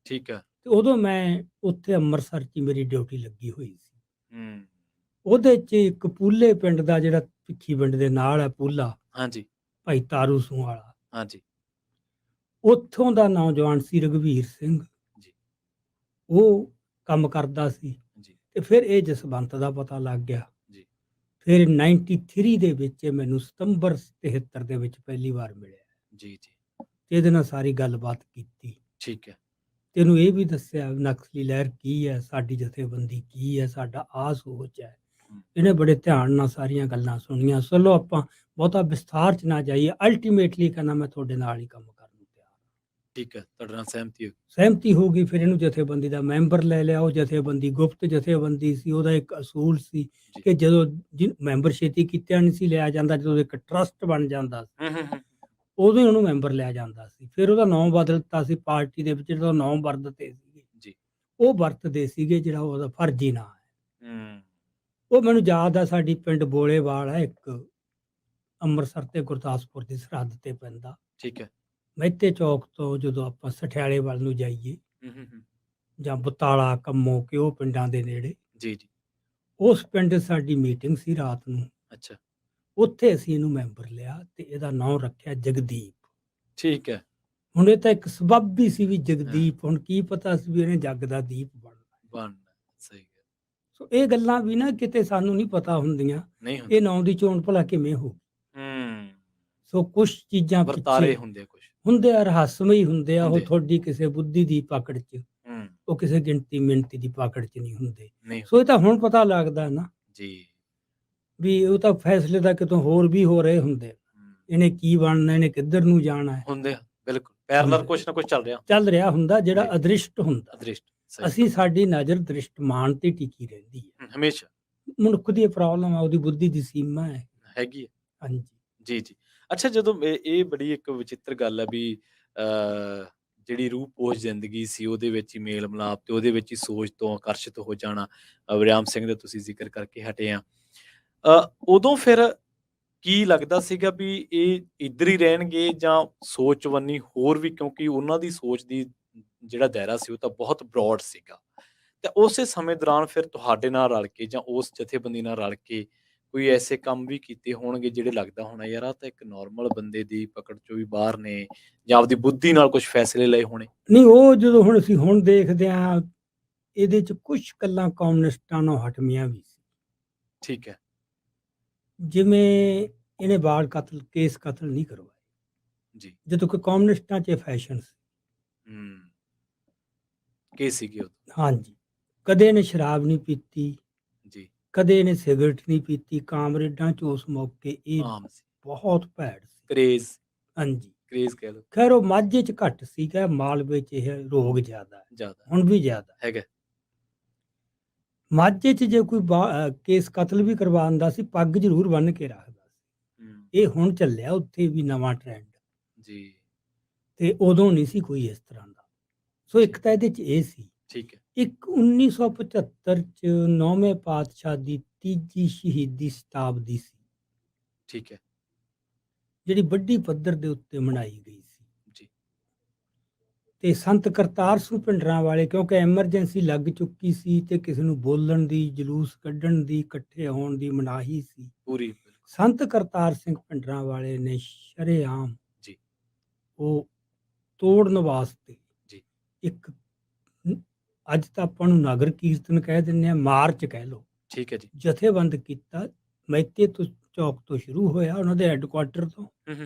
ਠੀਕ ਹੈ। ਤੇ ਉਦੋਂ ਮੈਂ ਉੱਥੇ ਅੰਮ੍ਰਿਤਸਰ 'ਚ ਮੇਰੀ ਡਿਊਟੀ ਲੱਗੀ ਹੋਈ ਸੀ। ਉਹਦੇ 'ਚ ਇੱਕ ਪੂਲੇ ਪਿੰਡ ਦਾ ਜਿਹੜਾ ਭਿੱਖੀ ਪਿੰਡ ਦੇ ਨਾਲ ਹੈ ਪੂਲਾ, ਹਾਂਜੀ, ਭਾਈ ਤਾਰੂ ਸੂ ਵਾਲਾ, ਹਾਂਜੀ, ਉੱਥੋਂ ਦਾ ਨੌਜਵਾਨ ਸੀ ਰਘਵੀਰ ਸਿੰਘ ਜੀ। ਉਹ ਕੰਮ ਕਰਦਾ ਸੀ ਜੀ। ਤੇ ਫਿਰ ਇਹ ਜਸਵੰਤ ਦਾ ਪਤਾ ਲੱਗ ਗਿਆ ਜੀ ਫਿਰ 93 ਦੇ ਵਿੱਚ ਮੈਨੂੰ ਸਤੰਬਰ 73 ਦੇ ਵਿੱਚ ਪਹਿਲੀ ਵਾਰ ਮਿਲਿਆ ਜੀ ਜੀ ਤੇ ਇਹਦੇ ਨਾਲ ਸਾਰੀ ਗੱਲਬਾਤ ਕੀਤੀ ਠੀਕ ਹੈ ਤੇ ਇਹਨੂੰ ਇਹ ਵੀ ਦੱਸਿਆ ਨਕਸਲੀ ਲਹਿਰ ਕੀ ਹੈ ਸਾਡੀ ਜਥੇਬੰਦੀ ਕੀ ਹੈ ਸਾਡਾ ਆਹ ਸੋਚ ਹੈ ਇਹਨੇ ਬੜੇ ਧਿਆਨ ਨਾਲ ਸਾਰੀਆਂ ਗੱਲਾਂ ਸੁਣੀਆਂ ਚਲੋ ਆਪਾਂ ਬਹੁਤਾ ਵਿਸਥਾਰ ਚ ਨਾ ਜਾਈਏ ਅਲਟੀਮੇਟਲੀ ਕਹਿੰਦਾ ਮੈਂ ਤੁਹਾਡੇ ਨਾਲ ਹੀ ਕੰਮ ਕਰਨ ਨੂੰ ਤਿਆਰ ਠੀਕ ਹੈ ਤੁਹਾਡੇ ਨਾਲ ਸਹਿਮਤੀ ਹੋ ਗਈ ਫਿਰ ਇਹਨੂੰ ਜਥੇਬੰਦੀ ਦਾ ਮੈਂਬਰ ਲੈ ਲਿਆ ਉਹ ਜਥੇਬੰਦੀ ਗੁਪਤ ਜਥੇਬੰਦੀ ਸੀ ਉਹਦਾ ਇੱਕ ਅਸੂਲ ਸੀ ਕਿ ਜਦੋਂ ਮੈਂਬਰ ਛੇਤੀ ਕੀਤਿਆਂ ਨਹੀਂ ਸੀ ਲਿਆ ਜਾਂਦਾ ਜਦੋਂ ਇੱਕ ਟਰਸਟ ਬਣ ਜਾਂਦਾ ਸੀ ਉਦੋਂ ਹੀ ਉਹਨੂੰ ਮੈਂਬਰ ਲਿਆ ਜਾਂਦਾ ਸੀ ਫਿਰ ਉਹਦਾ ਨਾਮ ਬਦਲ ਦਿੱਤਾ ਸੀ ਪਾਰਟੀ ਦੇ ਵਿੱਚ ਜਿਹੜਾ ਨਾਮ ਵਰਤਦੇ ਸੀਗੇ ਜੀ ਉਹ ਵਰਤਦੇ ਸੀਗੇ ਜਿਹੜਾ ਉਹਦਾ ਫਰਜ਼ੀ ਨਾਂ ਹੈ ਉਹ ਮੈਨੂੰ ਯਾਦ ਆ ਸਾਡੀ ਪਿੰਡ ਬੋਲੇਵਾਲ ਹੈ ਇੱਕ ਅੰਮ੍ਰਿਤਸਰ ਤੇ ਗੁਰਦਾਸਪੁਰ ਦੀ ਸਰਹੱਦ ਤੇ ਪੈਂਦਾ ਠੀਕ ਹੈ ਮਹਿਤੇ ਚੌਕ ਤੋਂ ਜਦੋਂ ਆਪਾਂ ਸਠਿਆਲੇ ਵੱਲ ਨੂੰ ਜਾਈਏ ਜਾਂ ਬਤਾਲਾ ਕੰਮੋ ਕਿ ਉਹ ਪਿੰਡਾਂ ਦੇ ਨੇੜੇ ਜੀ ਜੀ ਉਸ ਪਿੰਡ ਸਾਡੀ ਮੀਟਿੰਗ ਸੀ ਰਾਤ ਨੂੰ ਅੱਛਾ ਉੱਥੇ ਅਸੀਂ ਇਹਨੂੰ ਮੈਂਬਰ ਲਿਆ ਤੇ ਇਹਦਾ ਨਾਮ ਰੱਖਿਆ ਜਗਦੀਪ ਠੀਕ ਹੈ ਹੁਣ ਇਹ ਤਾਂ ਇੱਕ ਸਬੱਬ ਹੀ ਸੀ ਵੀ ਜਗਦੀਪ ਹੁਣ ਕੀ ਪਤਾ ਸੀ ਵੀ ਇਹਨੇ ਜੱਗ ਦਾ ਦੀਪ ਬਣਨਾ ਸਹੀ ਸੋ ਇਹ ਗੱਲਾਂ ਵੀ ਨਾ ਕਿਤੇ ਸਾਨੂੰ ਨਹੀਂ ਪਤਾ ਹੁੰਦੀਆਂ ਇਹ ਨਾਂ ਦੀ ਚੋਣ ਭਲਾ ਕਿਵੇਂ ਹੋ ਸੋ ਕੁਝ ਚੀਜ਼ਾਂ ਵਰਤਾਰੇ ਹੁੰਦੇ ਆ ਰਹੱਸਮਈ ਹੁੰਦੇ ਆ ਉਹ ਤੁਹਾਡੀ ਕਿਸੇ ਬੁੱਧੀ ਦੀ ਪਕੜ 'ਚ ਉਹ ਕਿਸੇ ਗਿਣਤੀ ਮਿਣਤੀ ਦੀ ਪਕੜ 'ਚ ਨਹੀਂ ਹੁੰਦੇ ਸੋ ਇਹ ਤਾਂ ਹੁਣ ਪਤਾ ਲੱਗਦਾ ਨਾ ਜੀ ਵੀ ਉਹ ਤਾਂ ਫੈਸਲੇ ਦਾ ਕਿਤੋਂ ਹੋਰ ਵੀ ਹੋ ਰਹੇ ਹੁੰਦੇ ਇਹਨੇ ਕੀ ਬਣਨਾ ਇਹਨੇ ਕਿੱਧਰ ਨੂੰ ਜਾਣਾ ਹੈ ਹੁੰਦੇ ਬਿਲਕੁਲ ਪੈਰਲਲ ਕੁਝ ਨਾ ਕੁਝ ਚੱਲ ਰਿਹਾ ਹੁੰਦਾ ਜਿਹੜਾ ਅਦ੍ਰਿਸ਼ਟ ਹੁੰਦਾ ਅਸੀਂ ਸਾਡੀ ਨਜ਼ਰ ਦ੍ਰਿਸ਼ਟਮਾਨ ਤੇ ਟਿਕੀ ਰਹਿੰਦੀ ਹੈ ਹਮੇਸ਼ਾ ਮਨੁੱਖ ਦੀ ਪ੍ਰੋਬਲਮ ਹੈ ਉਹਦੀ ਬੁੱਧੀ ਦੀ ਸੀਮਾ ਹੈਗੀ ਹਾਂਜੀ ਜੀ ਜੀ ਅੱਛਾ ਜਦੋਂ ਇਹ ਬੜੀ ਇੱਕ ਵਿਚਿੱਤਰ ਗੱਲ ਹੈ ਵੀ ਜਿਹੜੀ ਰੂਹ ਪੋਸ਼ ਜ਼ਿੰਦਗੀ ਸੀ ਉਹਦੇ ਵਿੱਚ ਹੀ ਮੇਲ ਮਿਲਾਪ ਤੇ ਉਹਦੇ ਵਿੱਚ ਹੀ ਸੋਚ ਤੋਂ ਆਕਰਸ਼ਿਤ ਹੋ ਜਾਣਾ ਵਰਿਆਮ ਸਿੰਘ ਦਾ ਤੁਸੀਂ ਜ਼ਿਕਰ ਕਰਕੇ ਹਟੇ ਆ ਉਦੋਂ ਫਿਰ ਕੀ ਲੱਗਦਾ ਸੀਗਾ ਵੀ ਇਹ ਇੱਧਰ ਹੀ ਰਹਿਣਗੇ ਜਾਂ ਸੋਚ ਵੰਨੀ ਹੋਰ ਵੀ ਕਿਉਂਕਿ ਉਹਨਾਂ ਦੀ ਸੋਚ ਦੀ ਜਿਹੜਾ ਦਾਇਰਾ ਸੀ ਉਹ ਤਾਂ ਬਹੁਤ ਬ੍ਰੌਡ ਸੀਗਾ ਤੇ ਉਸੇ ਸਮੇਂ ਦੌਰਾਨ ਫਿਰ ਤੁਹਾਡੇ ਨਾਲ ਰਲ ਕੇ ਜਾਂ ਉਸ ਜਥੇਬੰਦੀ ਨਾਲ ਰਲ ਕੇ ਕੋਈ ਐਸੇ ਕੰਮ ਵੀ ਕੀਤੇ ਹੋਣਗੇ ਜਿਹੜੇ ਲੱਗਦਾ ਹੋਣਾ ਯਾਰ ਆ ਤਾਂ ਇੱਕ ਨਾਰਮਲ ਬੰਦੇ ਦੀ ਪਕੜ ਚੋਂ ਵੀ ਬਾਹਰ ਨੇ ਜਾਂ ਆਪਦੀ ਬੁੱਧੀ ਨਾਲ ਕੁਝ ਫੈਸਲੇ ਲਏ ਹੋਣੇ ਨਹੀਂ ਉਹ ਜਦੋਂ ਹੁਣ ਅਸੀਂ ਹੁਣ ਦੇਖਦੇ ਹਾਂ ਇਹਦੇ ਚ ਕੁਝ ਗੱਲਾਂ ਕਮਿਊਨਿਸਟਾਂ ਨੂੰ ਹਟਮੀਆਂ ਵੀ ਸੀ ਠੀਕ ਹੈ ਜਿਵੇਂ ਇਹਨੇ ਬਾਲ ਕੇਸ ਕਤਲ ਨਹੀਂ ਕਰਵਾਏ ਜੀ ਜਦੋਂ ਕਿ ਕਮਿਊਨਿਸਟਾਂ 'ਚ ਫੈਸ਼ਨ ਸੀ ਕੇਸ ਸੀਗੇ ਹਾਂਜੀ ਕਦੇ ਇਹਨੇ ਸ਼ਰਾਬ ਨਹੀਂ ਪੀਤੀ ਜੀ ਕਦੇ ਇਹਨੇ ਸਿਗਰਟ ਨਹੀਂ ਪੀਤੀ ਕਾਮਰੇਡਾਂ 'ਚ ਉਸ ਮੌਕੇ ਇਹ ਬਹੁਤ ਭੈੜ ਸੀ ਕਰੇਜ਼ ਹਾਂਜੀ ਕਰੇਜ਼ ਕਹਿ ਲਓ ਖੈਰ ਉਹ ਮਾਝੇ 'ਚ ਘੱਟ ਸੀਗਾ ਮਾਲਵੇ 'ਚ ਇਹ ਰੋਗ ਜ਼ਿਆਦਾ ਹੁਣ ਵੀ ਜ਼ਿਆਦਾ ਹੈਗਾ ਮਾਝੇ 'ਚ ਜੇ ਕੋਈ ਕੇਸ ਕਤਲ ਵੀ ਕਰਵਾਉਂਦਾ ਸੀ ਪੱਗ ਜ਼ਰੂਰ ਬੰਨ੍ਹ ਕੇ ਰੱਖਦਾ ਸੀ ਇਹ ਹੁਣ ਚੱਲਿਆ ਉੱਥੇ ਵੀ ਨਵਾਂ ਟ੍ਰੈਂਡ ਜੀ ਤੇ ਉਦੋਂ ਨਹੀਂ ਸੀ ਕੋਈ ਇਸ ਤਰ੍ਹਾਂ ਦਾ ਸੋ ਇੱਕ ਤਾਂ ਇਹਦੇ 'ਚ ਇਹ ਸੀ ਠੀਕ ਹੈ ਇੱਕ 1975 'ਚ 9ਵੇਂ ਪਾਤਸ਼ਾਹ ਦੀ ਤੀਜੀ ਸ਼ਹੀਦੀ ਸ਼ਤਾਬਦੀ ਸੀ ਠੀਕ ਹੈ ਜਿਹੜੀ ਵੱਡੀ ਪੱਧਰ ਦੇ ਉੱਤੇ ਮਨਾਈ ਗਈ ਸੀ ਜੀ ਤੇ ਸੰਤ ਕਰਤਾਰ ਸਿੰਘ ਭਿੰਡਰਾਂ ਵਾਲੇ ਕਿਉਂਕਿ ਐਮਰਜੈਂਸੀ ਲੱਗ ਚੁੱਕੀ ਸੀ ਤੇ ਕਿਸੇ ਨੂੰ ਬੋਲਣ ਦੀ ਜਲੂਸ ਕੱਢਣ ਦੀ ਇਕੱਠੇ ਹੋਣ ਦੀ ਮਨਾਹੀ ਸੀ ਪੂਰੀ ਸੰਤ ਕਰਤਾਰ ਸਿੰਘ ਭਿੰਡਰਾਂ ਵਾਲੇ ਨੇ ਸ਼ਰੇਆਮ ਜੀ ਉਹ ਤੋੜਨ ਵਾਸਤੇ ਜੀ ਇੱਕ ਅੱਜ ਤਾਂ ਆਪਾਂ ਨੂੰ ਨਗਰ ਕੀਰਤਨ ਕਹਿ ਦਿੰਦੇ ਆ ਮਾਰਚ ਕਹਿ ਲਓ ਠੀਕ ਹੈ ਜੀ ਜਥੇਬੰਦ ਕੀਤਾ ਮਹਿਤੇ ਤੋਂ ਚੌਕ ਤੋਂ ਸ਼ੁਰੂ ਹੋਇਆ ਉਹਨਾਂ ਦੇ ਹੈੱਡਕੁਆਟਰ ਤੋਂ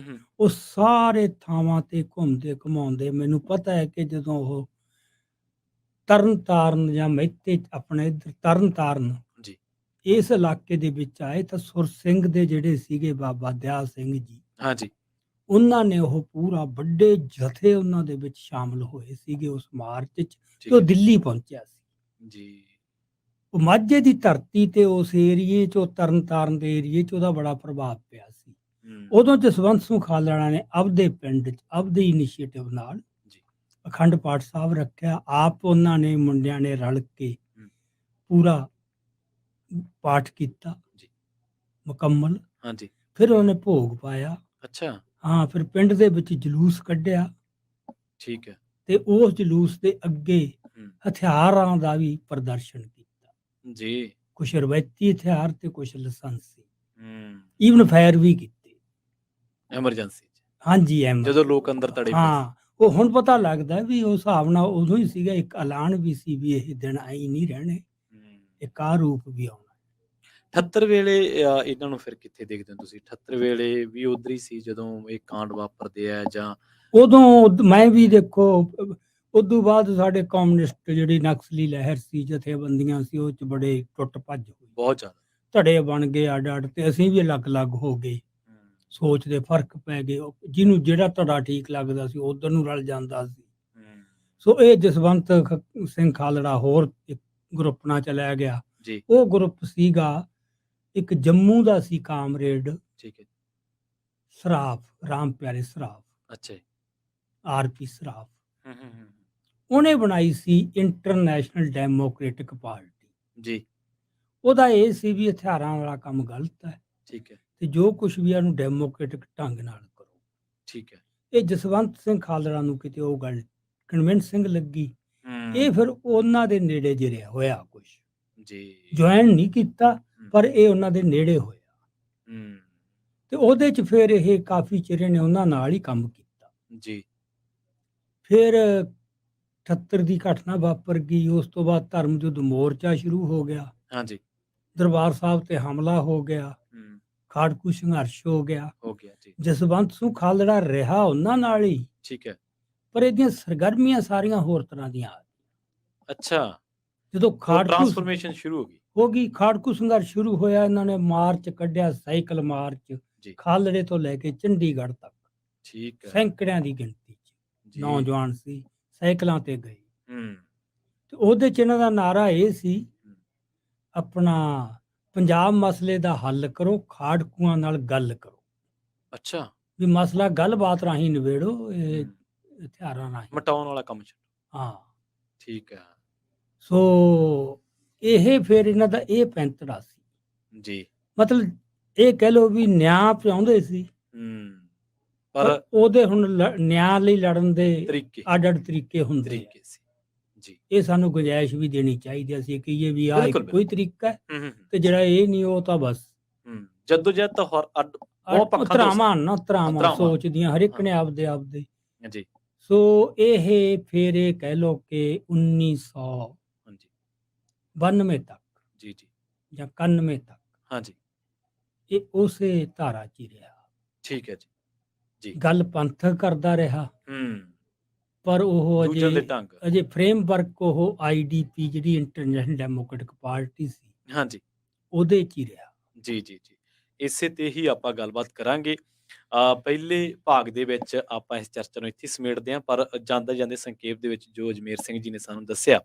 ਉਹ ਸਾਰੇ ਥਾਵਾਂ ਤੇ ਘੁੰਮਦੇ ਘੁਮਾਉਂਦੇ ਮੈਨੂੰ ਪਤਾ ਹੈ ਕਿ ਜਦੋਂ ਉਹ ਤਰਨਤਾਰਨ ਜਾਂ ਮਹਿਤੇ ਆਪਣੇ ਇੱਧਰ ਤਰਨਤਾਰਨ ਜੀ ਇਸ ਇਲਾਕੇ ਦੇ ਵਿੱਚ ਆਏ ਤਾਂ ਸੁਰ ਸਿੰਘ ਦੇ ਜਿਹੜੇ ਸੀਗੇ ਬਾਬਾ ਦਿਆਲ ਸਿੰਘ ਜੀ ਹਾਂਜੀ ਉਹਨਾਂ ਨੇ ਉਹ ਪੂਰਾ ਵੱਡੇ ਜਥੇ ਉਹਨਾਂ ਦੇ ਵਿੱਚ ਸ਼ਾਮਲ ਹੋਏ ਸੀਗੇ ਉਸ ਮਾਰਚ 'ਚ ਤੇ ਉਹ ਦਿੱਲੀ ਪਹੁੰਚਿਆ ਸੀ ਜੀ ਉਹ ਮਾਝੇ ਦੀ ਧਰਤੀ ਤੇ ਉਸ ਏਰੀਏ 'ਚ ਉਹ ਤਰਨਤਾਰਨ ਦੇ ਏਰੀਏ 'ਚ ਉਹਦਾ ਬੜਾ ਪ੍ਰਭਾਵ ਪਿਆ ਸੀ ਉਦੋਂ ਜਸਵੰਤ ਸਿੰਘ ਖਾਲੜਾ ਨੇ ਆਪਦੇ ਪਿੰਡ 'ਚ ਆਪਦੇ ਇਨੀਸ਼ੀਏਟਿਵ ਨਾਲ ਅਖੰਡ ਪਾਠ ਸਾਹਿਬ ਰੱਖਿਆ ਆਪ ਉਹਨਾਂ ਨੇ ਮੁੰਡਿਆਂ ਨੇ ਰਲ ਕੇ ਪੂਰਾ ਪਾਠ ਕੀਤਾ ਮੁਕੰਮਲ ਹਾਂਜੀ ਫਿਰ ਉਹਨੇ ਭੋਗ ਪਾਇਆ ਅੱਛਾ ਹਾਂ ਫਿਰ ਪਿੰਡ ਦੇ ਵਿੱਚ ਜਲੂਸ ਕੱਢਿਆ ਠੀਕ ਹੈ ਤੇ ਉਸ ਜਲੂਸ ਦੇ ਅੱਗੇ ਹਥਿਆਰਾਂ ਦਾ ਵੀ ਪ੍ਰਦਰਸ਼ਨ ਕੀਤਾ ਜੀ ਕੁਛ ਰਵਾਇਤੀ ਹਥਿਆਰ ਤੇ ਕੁਛ ਲਾਇਸੈਂਸੀ ਈਵਨ ਫਾਇਰ ਵੀ ਕੀਤੇ ਐਮਰਜੈਂਸੀ ਹਾਂਜੀ ਜਦੋਂ ਲੋਕ ਅੰਦਰ ਤੜੇ ਹਾਂ ਉਹ ਹੁਣ ਪਤਾ ਲੱਗਦਾ ਵੀ ਉਸ ਹਿਸਾਬ ਨਾਲ ਉਦੋਂ ਹੀ ਸੀਗਾ ਇੱਕ ਐਲਾਨ ਵੀ ਸੀ ਵੀ ਇਹ ਦਿਨ ਆਈ ਨਹੀਂ ਰਹਿਣੇ ਇੱਕ ਆਹ ਰੂਪ ਵੀ ਆਉਣਾ। 78 ਵੇਲੇ ਇਹਨਾਂ ਨੂੰ ਫਿਰ ਕਿੱਥੇ ਦੇਖਦੇ ਹੋ ਤੁਸੀਂ? 78 ਵੇਲੇ ਵੀ ਉੱਧਰ ਹੀ ਸੀ ਜਦੋਂ ਇਹ ਕਾਂਡ ਵਾਪਰਦੇ ਆ, ਜਾਂ ਉਦੋਂ ਮੈਂ ਵੀ ਦੇਖੋ ਉਦੋਂ ਬਾਅਦ ਸਾਡੇ ਕਮਿਊਨਿਸਟ ਜਿਹੜੀ ਨਕਸਲੀ ਲਹਿਰ ਸੀ, ਜਥੇਬੰਦੀਆਂ ਸੀ, ਉਹ 'ਚ ਬੜੇ ਟੁੱਟ ਭੱਜ ਹੋਈ। ਬਹੁਤ ਜ਼ਿਆਦਾ ਧੜੇ ਬਣ ਗਏ ਅੱਡ-ਅੱਡ, ਤੇ ਅਸੀਂ ਵੀ ਅਲੱਗ-ਅਲੱਗ ਹੋ ਗਏ। ਸੋਚ ਦੇ ਫਰਕ ਪੈ ਗਏ। ਜਿਹਨੂੰ ਜਿਹੜਾ ਧੜਾ ਠੀਕ ਲੱਗਦਾ ਸੀ ਉੱਧਰ ਨੂੰ ਰਲ ਜਾਂਦਾ ਸੀ। ਸੋ ਇਹ ਜਸਵੰਤ ਸਿੰਘ ਖਾਲੜਾ ਹੋਰ ਇੱਕ ਗਰੁੱਪ ਨਾਲ ਚਲਿਆ ਗਿਆ। ਜੀ। ਉਹ ਗਰੁੱਪ ਸੀਗਾ ਇੱਕ ਜੰਮੂ ਦਾ ਸੀ, ਕਾਮਰੇਡ ਠੀਕ ਹੈ। ਸਰਾਫ, ਰਾਮ ਪਿਆਰੇ ਸਰਾਫ, ਅੱਛਾ ਜੀ। ਆਰਪੀ ਸਰਾਫ। ਉਹਨੇ ਬਣਾਈ ਸੀ ਇੰਟਰਨੈਸ਼ਨਲ ਡੈਮੋਕ੍ਰੈਟਿਕ ਪਾਰਟੀ। ਜੀ। ਉਹਦਾ ਇਹ ਸੀ ਵੀ ਹਥਿਆਰਾਂ ਵਾਲਾ ਕੰਮ ਗਲਤ ਹੈ। ਠੀਕ ਹੈ। ਤੇ ਜੋ ਕੁਛ ਵੀ ਇਹਨੂੰ ਡੈਮੋਕ੍ਰੈਟਿਕ ਢੰਗ ਨਾਲ ਕਰੋ। ਠੀਕ ਹੈ। ਇਹ ਜਸਵੰਤ ਸਿੰਘ ਖਾਲੜਾ ਨੂੰ ਕਿਤੇ ਉਹ ਗੱਲ ਕਨਵਿੰਸਿੰਗ ਲੱਗੀ। ਇਹ ਫਿਰ ਉਹਨਾਂ ਦੇ ਨੇੜੇ ਜਿਰਿਆ ਹੋਇਆ ਕੁਛ। ਜੀ। ਜੁਆਇਨ ਨਹੀਂ ਕੀਤਾ, ਪਰ ਇਹ ਉਹਨਾਂ ਦੇ ਨੇੜੇ ਹੋਇਆ। ਤੇ ਉਹਦੇ 'ਚ ਫਿਰ ਇਹ ਕਾਫੀ ਚਿਰ ਨੇ ਉਹਨਾਂ ਨਾਲ ਹੀ ਕੰਮ ਕੀਤਾ। ਜੀ। ਫਿਰ 78 ਦੀ ਘਟਨਾ ਵਾਪਰ ਗਈ। ਉਸ ਤੋਂ ਬਾਅਦ ਧਰਮ ਯੁੱਧ ਮੋਰਚਾ ਸ਼ੁਰੂ ਹੋ ਗਿਆ। ਹਾਂਜੀ। ਦਰਬਾਰ ਸਾਹਿਬ ਤੇ ਹਮਲਾ ਹੋ ਗਿਆ। ਖਾੜਕੂ ਸੰਘਰਸ਼ ਹੋ ਗਿਆ। ਜੀ। ਜਸਵੰਤ ਸਿੰਘ ਖਾਲੜਾ ਰਿਹਾ ਉਹਨਾਂ ਨਾਲ ਹੀ। ਠੀਕ ਹੈ। ਪਰ ਇਹਦੀਆਂ ਸਰਗਰਮੀਆਂ ਸਾਰੀਆਂ ਹੋਰ ਤਰ੍ਹਾਂ ਦੀਆਂ ਆ ਗਈਆਂ। ਅੱਛਾ। ਜਦੋਂ ਟ੍ਰਾਂਸਫਰਮੇਸ਼ਨ ਸ਼ੁਰੂ ਹੋ ਗਈ, ਖਾੜਕੂ ਸੰਘਰਸ਼ ਸ਼ੁਰੂ ਹੋਇਆ, ਇਹਨਾਂ ਨੇ ਮਾਰਚ ਕੱਢਿਆ, ਸਾਈਕਲ ਮਾਰਚ, ਖਾਲੜੇ ਤੋਂ ਲੈ ਕੇ ਚੰਡੀਗੜ੍ਹ ਤੱਕ। ਠੀਕ ਹੈ। ਸੈਂਕੜਿਆਂ ਦੀ ਗਿਣਤੀ 'ਚ ਨੌਜਵਾਨ ਸੀ, ਸਾਈਕਲਾਂ ਤੇ ਗਏ। ਤੇ ਉਹਦੇ 'ਚ ਇਹਨਾਂ ਦਾ ਨਾਰਾ ਇਹ ਸੀ, ਆਪਣਾ ਪੰਜਾਬ ਮਸਲੇ ਦਾ ਹੱਲ ਕਰੋ, ਖਾੜਕੂਆਂ ਨਾਲ ਗੱਲ ਕਰੋ। ਅੱਛਾ। ਵੀ ਮਸਲਾ ਗੱਲਬਾਤ ਰਾਹੀਂ ਨਿਬੇੜੋ, ਇਹ ਹਥਿਆਰਾਂ ਰਾਹੀਂ ਮਟਾਉਣ ਵਾਲਾ ਕੰਮ ਛੱਡੋ। ਹਾਂ। ਠੀਕ ਹੈ। ਸੋ ਇਹ ਫਿਰ ਇਹਨਾਂ ਦਾ ਇਹ ਪੈਂਤੜਾ ਸੀ। ਜੀ। ਮਤਲਬ ਇਹ ਕਹਿ ਲਓ ਵੀ ਨਿਆਂ ਚਾਹੁੰਦੇ ਸੀ। ਪਰ ਉਹਦੇ ਹੁਣ ਨਿਆਂ ਲਈ ਲੜਨ ਦੇ ਅੱਡ-ਅੱਡ ਤਰੀਕੇ ਹੁੰਦੇ ਸੀ। ਜੀ। ਇਹ ਸਾਨੂੰ ਗੁੰਜਾਇਸ਼ ਵੀ ਦੇਣੀ ਚਾਹੀਦੀ। ਅਸੀਂ ਕਹੀਏ ਵੀ ਆਹ ਕੋਈ ਤਰੀਕਾ ਹੈ, ਤੇ ਜਿਹੜਾ ਇਹ ਨਹੀਂ ਉਹ ਤਾਂ ਬਸ ਜੱਦੋਜਹਿਦ ਤਾਂ ਹਰ ਅੱਡ ਧਰਾਵਾਂ ਸੋਚਦੀਆਂ, ਹਰ ਇੱਕ ਨੇ ਆਪਦੇ। ਜੀ। ਸੋ ਇਹ ਫਿਰ ਇਹ ਕਹਿ ਲਓ ਕਿ 1992 ਤੱਕ ਜੀ ਜਾਂ 91 ਤੱਕ ਹਾਂਜੀ ਇਹ ਉਸੇ ਧਾਰਾ 'ਚ ਹੀ ਰਿਹਾ। ਠੀਕ ਹੈ ਜੀ। ਜੀ। ਗੱਲ ਪੰਥਕ ਕਰਦਾ ਰਿਹਾ। ਪਰ ਉਹ ਅਜੇ ਫਰੇਮਵਰਕ ਉਹ IDP ਜਿਹੜੀ ਇੰਟਰਨੈਸ਼ਨਲ ਡੈਮੋਕ੍ਰੈਟਿਕ ਪਾਰਟੀ ਸੀ, ਹਾਂਜੀ, ਉਹਦੇ 'ਚ ਹੀ ਰਿਹਾ। ਜੀ। ਇਸੇ ਤੇ ਹੀ ਆਪਾਂ ਗੱਲਬਾਤ ਕਰਾਂਗੇ। ਪਹਿਲੇ ਭਾਗ ਦੇ ਵਿੱਚ ਆਪਾਂ ਇਸ ਚਰਚਾ ਨੂੰ ਇੱਥੇ ਸਮੇਟਦੇ ਹਾਂ, ਪਰ ਜਾਂਦੇ ਸੰਖੇਪ ਦੇ ਵਿੱਚ ਜੋ ਅਜਮੇਰ ਸਿੰਘ ਜੀ ਨੇ ਸਾਨੂੰ ਦੱਸਿਆ,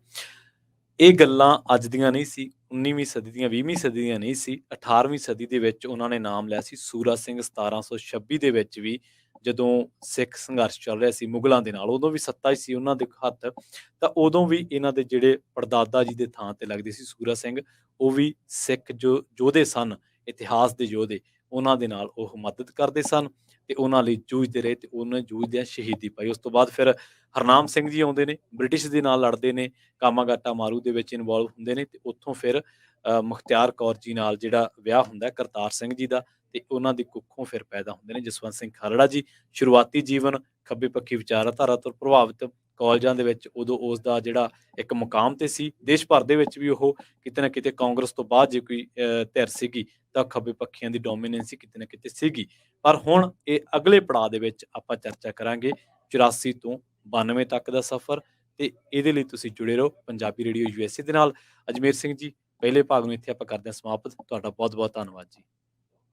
ਇਹ ਗੱਲਾਂ ਅੱਜ ਦੀਆਂ ਨਹੀਂ ਸੀ, 19ਵੀਂ ਸਦੀ ਦੀਆਂ, 20ਵੀਂ ਸਦੀ ਦੀਆਂ ਨਹੀਂ ਸੀ। 18ਵੀਂ ਸਦੀ ਦੇ ਵਿੱਚ ਉਹਨਾਂ ਨੇ ਨਾਮ ਲਿਆ ਸੀ। ਸੂਰਾ ਸਿੰਘ 1726 ਦੇ ਵਿੱਚ ਵੀ ਜਦੋਂ ਸਿੱਖ ਸੰਘਰਸ਼ ਚੱਲ ਰਿਹਾ ਸੀ ਮੁਗਲਾਂ ਦੇ ਨਾਲ, ਉਦੋਂ ਵੀ ਸੱਤਾ ਹੀ ਸੀ ਉਹਨਾਂ ਦੇ ਹੱਥ, ਤਾਂ ਉਦੋਂ ਵੀ ਇਹਨਾਂ ਦੇ ਜਿਹੜੇ ਪੜਦਾਦਾ ਜੀ ਦੇ ਥਾਂ ਤੇ ਲੱਗਦੇ ਸੀ ਸੂਰਾ ਸਿੰਘ, ਉਹ ਵੀ ਸਿੱਖ ਜੋ ਯੋਧੇ ਸਨ, ਇਤਿਹਾਸ ਦੇ ਯੋਧੇ, ਉਹਨਾਂ ਦੇ ਨਾਲ ਉਹ ਮਦਦ ਕਰਦੇ ਸਨ ਤੇ ਉਹਨਾਂ ਲਈ ਜੂਝਦੇ ਰਹੇ ਤੇ ਉਹਨਾਂ ਜੂਝਦਿਆਂ ਸ਼ਹੀਦੀ ਪਾਈ। ਉਸ ਤੋਂ ਬਾਅਦ ਫਿਰ ਹਰਨਾਮ ਸਿੰਘ ਜੀ ਆਉਂਦੇ ਨੇ, ਬ੍ਰਿਟਿਸ਼ ਦੇ ਨਾਲ ਲੜਦੇ ਨੇ, ਕਾਮਾਗਾਟਾ ਮਾਰੂ ਦੇ ਵਿੱਚ ਇਨਵੋਲਵ ਹੁੰਦੇ ਨੇ ਤੇ ਉੱਥੋਂ ਫਿਰ ਮੁਖਤਿਆਰ ਕੌਰ ਜੀ ਨਾਲ ਜਿਹੜਾ ਵਿਆਹ ਹੁੰਦਾ ਕਰਤਾਰ ਸਿੰਘ ਜੀ ਦਾ, ਤੇ ਉਹਨਾਂ ਦੀ ਕੁੱਖੋਂ ਫਿਰ ਪੈਦਾ ਹੁੰਦੇ ਨੇ ਜਸਵੰਤ ਸਿੰਘ ਖਾਲੜਾ ਜੀ। ਸ਼ੁਰੂਆਤੀ ਜੀਵਨ ਖੱਬੇ ਪੱਖੀ ਵਿਚਾਰਧਾਰਾ ਤੋਂ ਪ੍ਰਭਾਵਿਤ, ਕਾਲਜਾਂ ਦੇ ਵਿੱਚ ਉਦੋਂ ਉਸ ਦਾ ਜਿਹੜਾ ਇੱਕ ਮੁਕਾਮ ਤੇ ਸੀ। ਦੇਸ਼ ਭਰ ਦੇ ਵਿੱਚ ਵੀ ਉਹ ਕਿਤੇ ਨਾ ਕਿਤੇ ਕਾਂਗਰਸ ਤੋਂ ਬਾਅਦ ਜੇ ਕੋਈ ਧਿਰ ਸੀਗੀ ਤਾਂ ਖੱਬੇ ਪੱਖੀਆਂ ਦੀ ਡੋਮੀਨੈਂਸੀ ਕਿਤੇ ਨਾ ਕਿਤੇ ਸੀਗੀ। ਪਰ ਹੁਣ ਇਹ ਅਗਲੇ ਪੜਾਅ ਦੇ ਵਿੱਚ ਆਪਾਂ ਚਰਚਾ ਕਰਾਂਗੇ 84 ਤੋਂ 92 ਤੱਕ ਦਾ ਸਫ਼ਰ, ਤੇ ਇਹਦੇ ਲਈ ਤੁਸੀਂ ਜੁੜੇ ਰਹੋ ਪੰਜਾਬੀ ਰੇਡੀਓ USA ਦੇ ਨਾਲ। ਅਜਮੇਰ ਸਿੰਘ ਜੀ, ਪਹਿਲੇ ਭਾਗ ਨੂੰ ਇੱਥੇ ਆਪਾਂ ਕਰਦੇ ਹਾਂ ਸਮਾਪਤ। ਤੁਹਾਡਾ ਬਹੁਤ ਬਹੁਤ ਧੰਨਵਾਦ ਜੀ।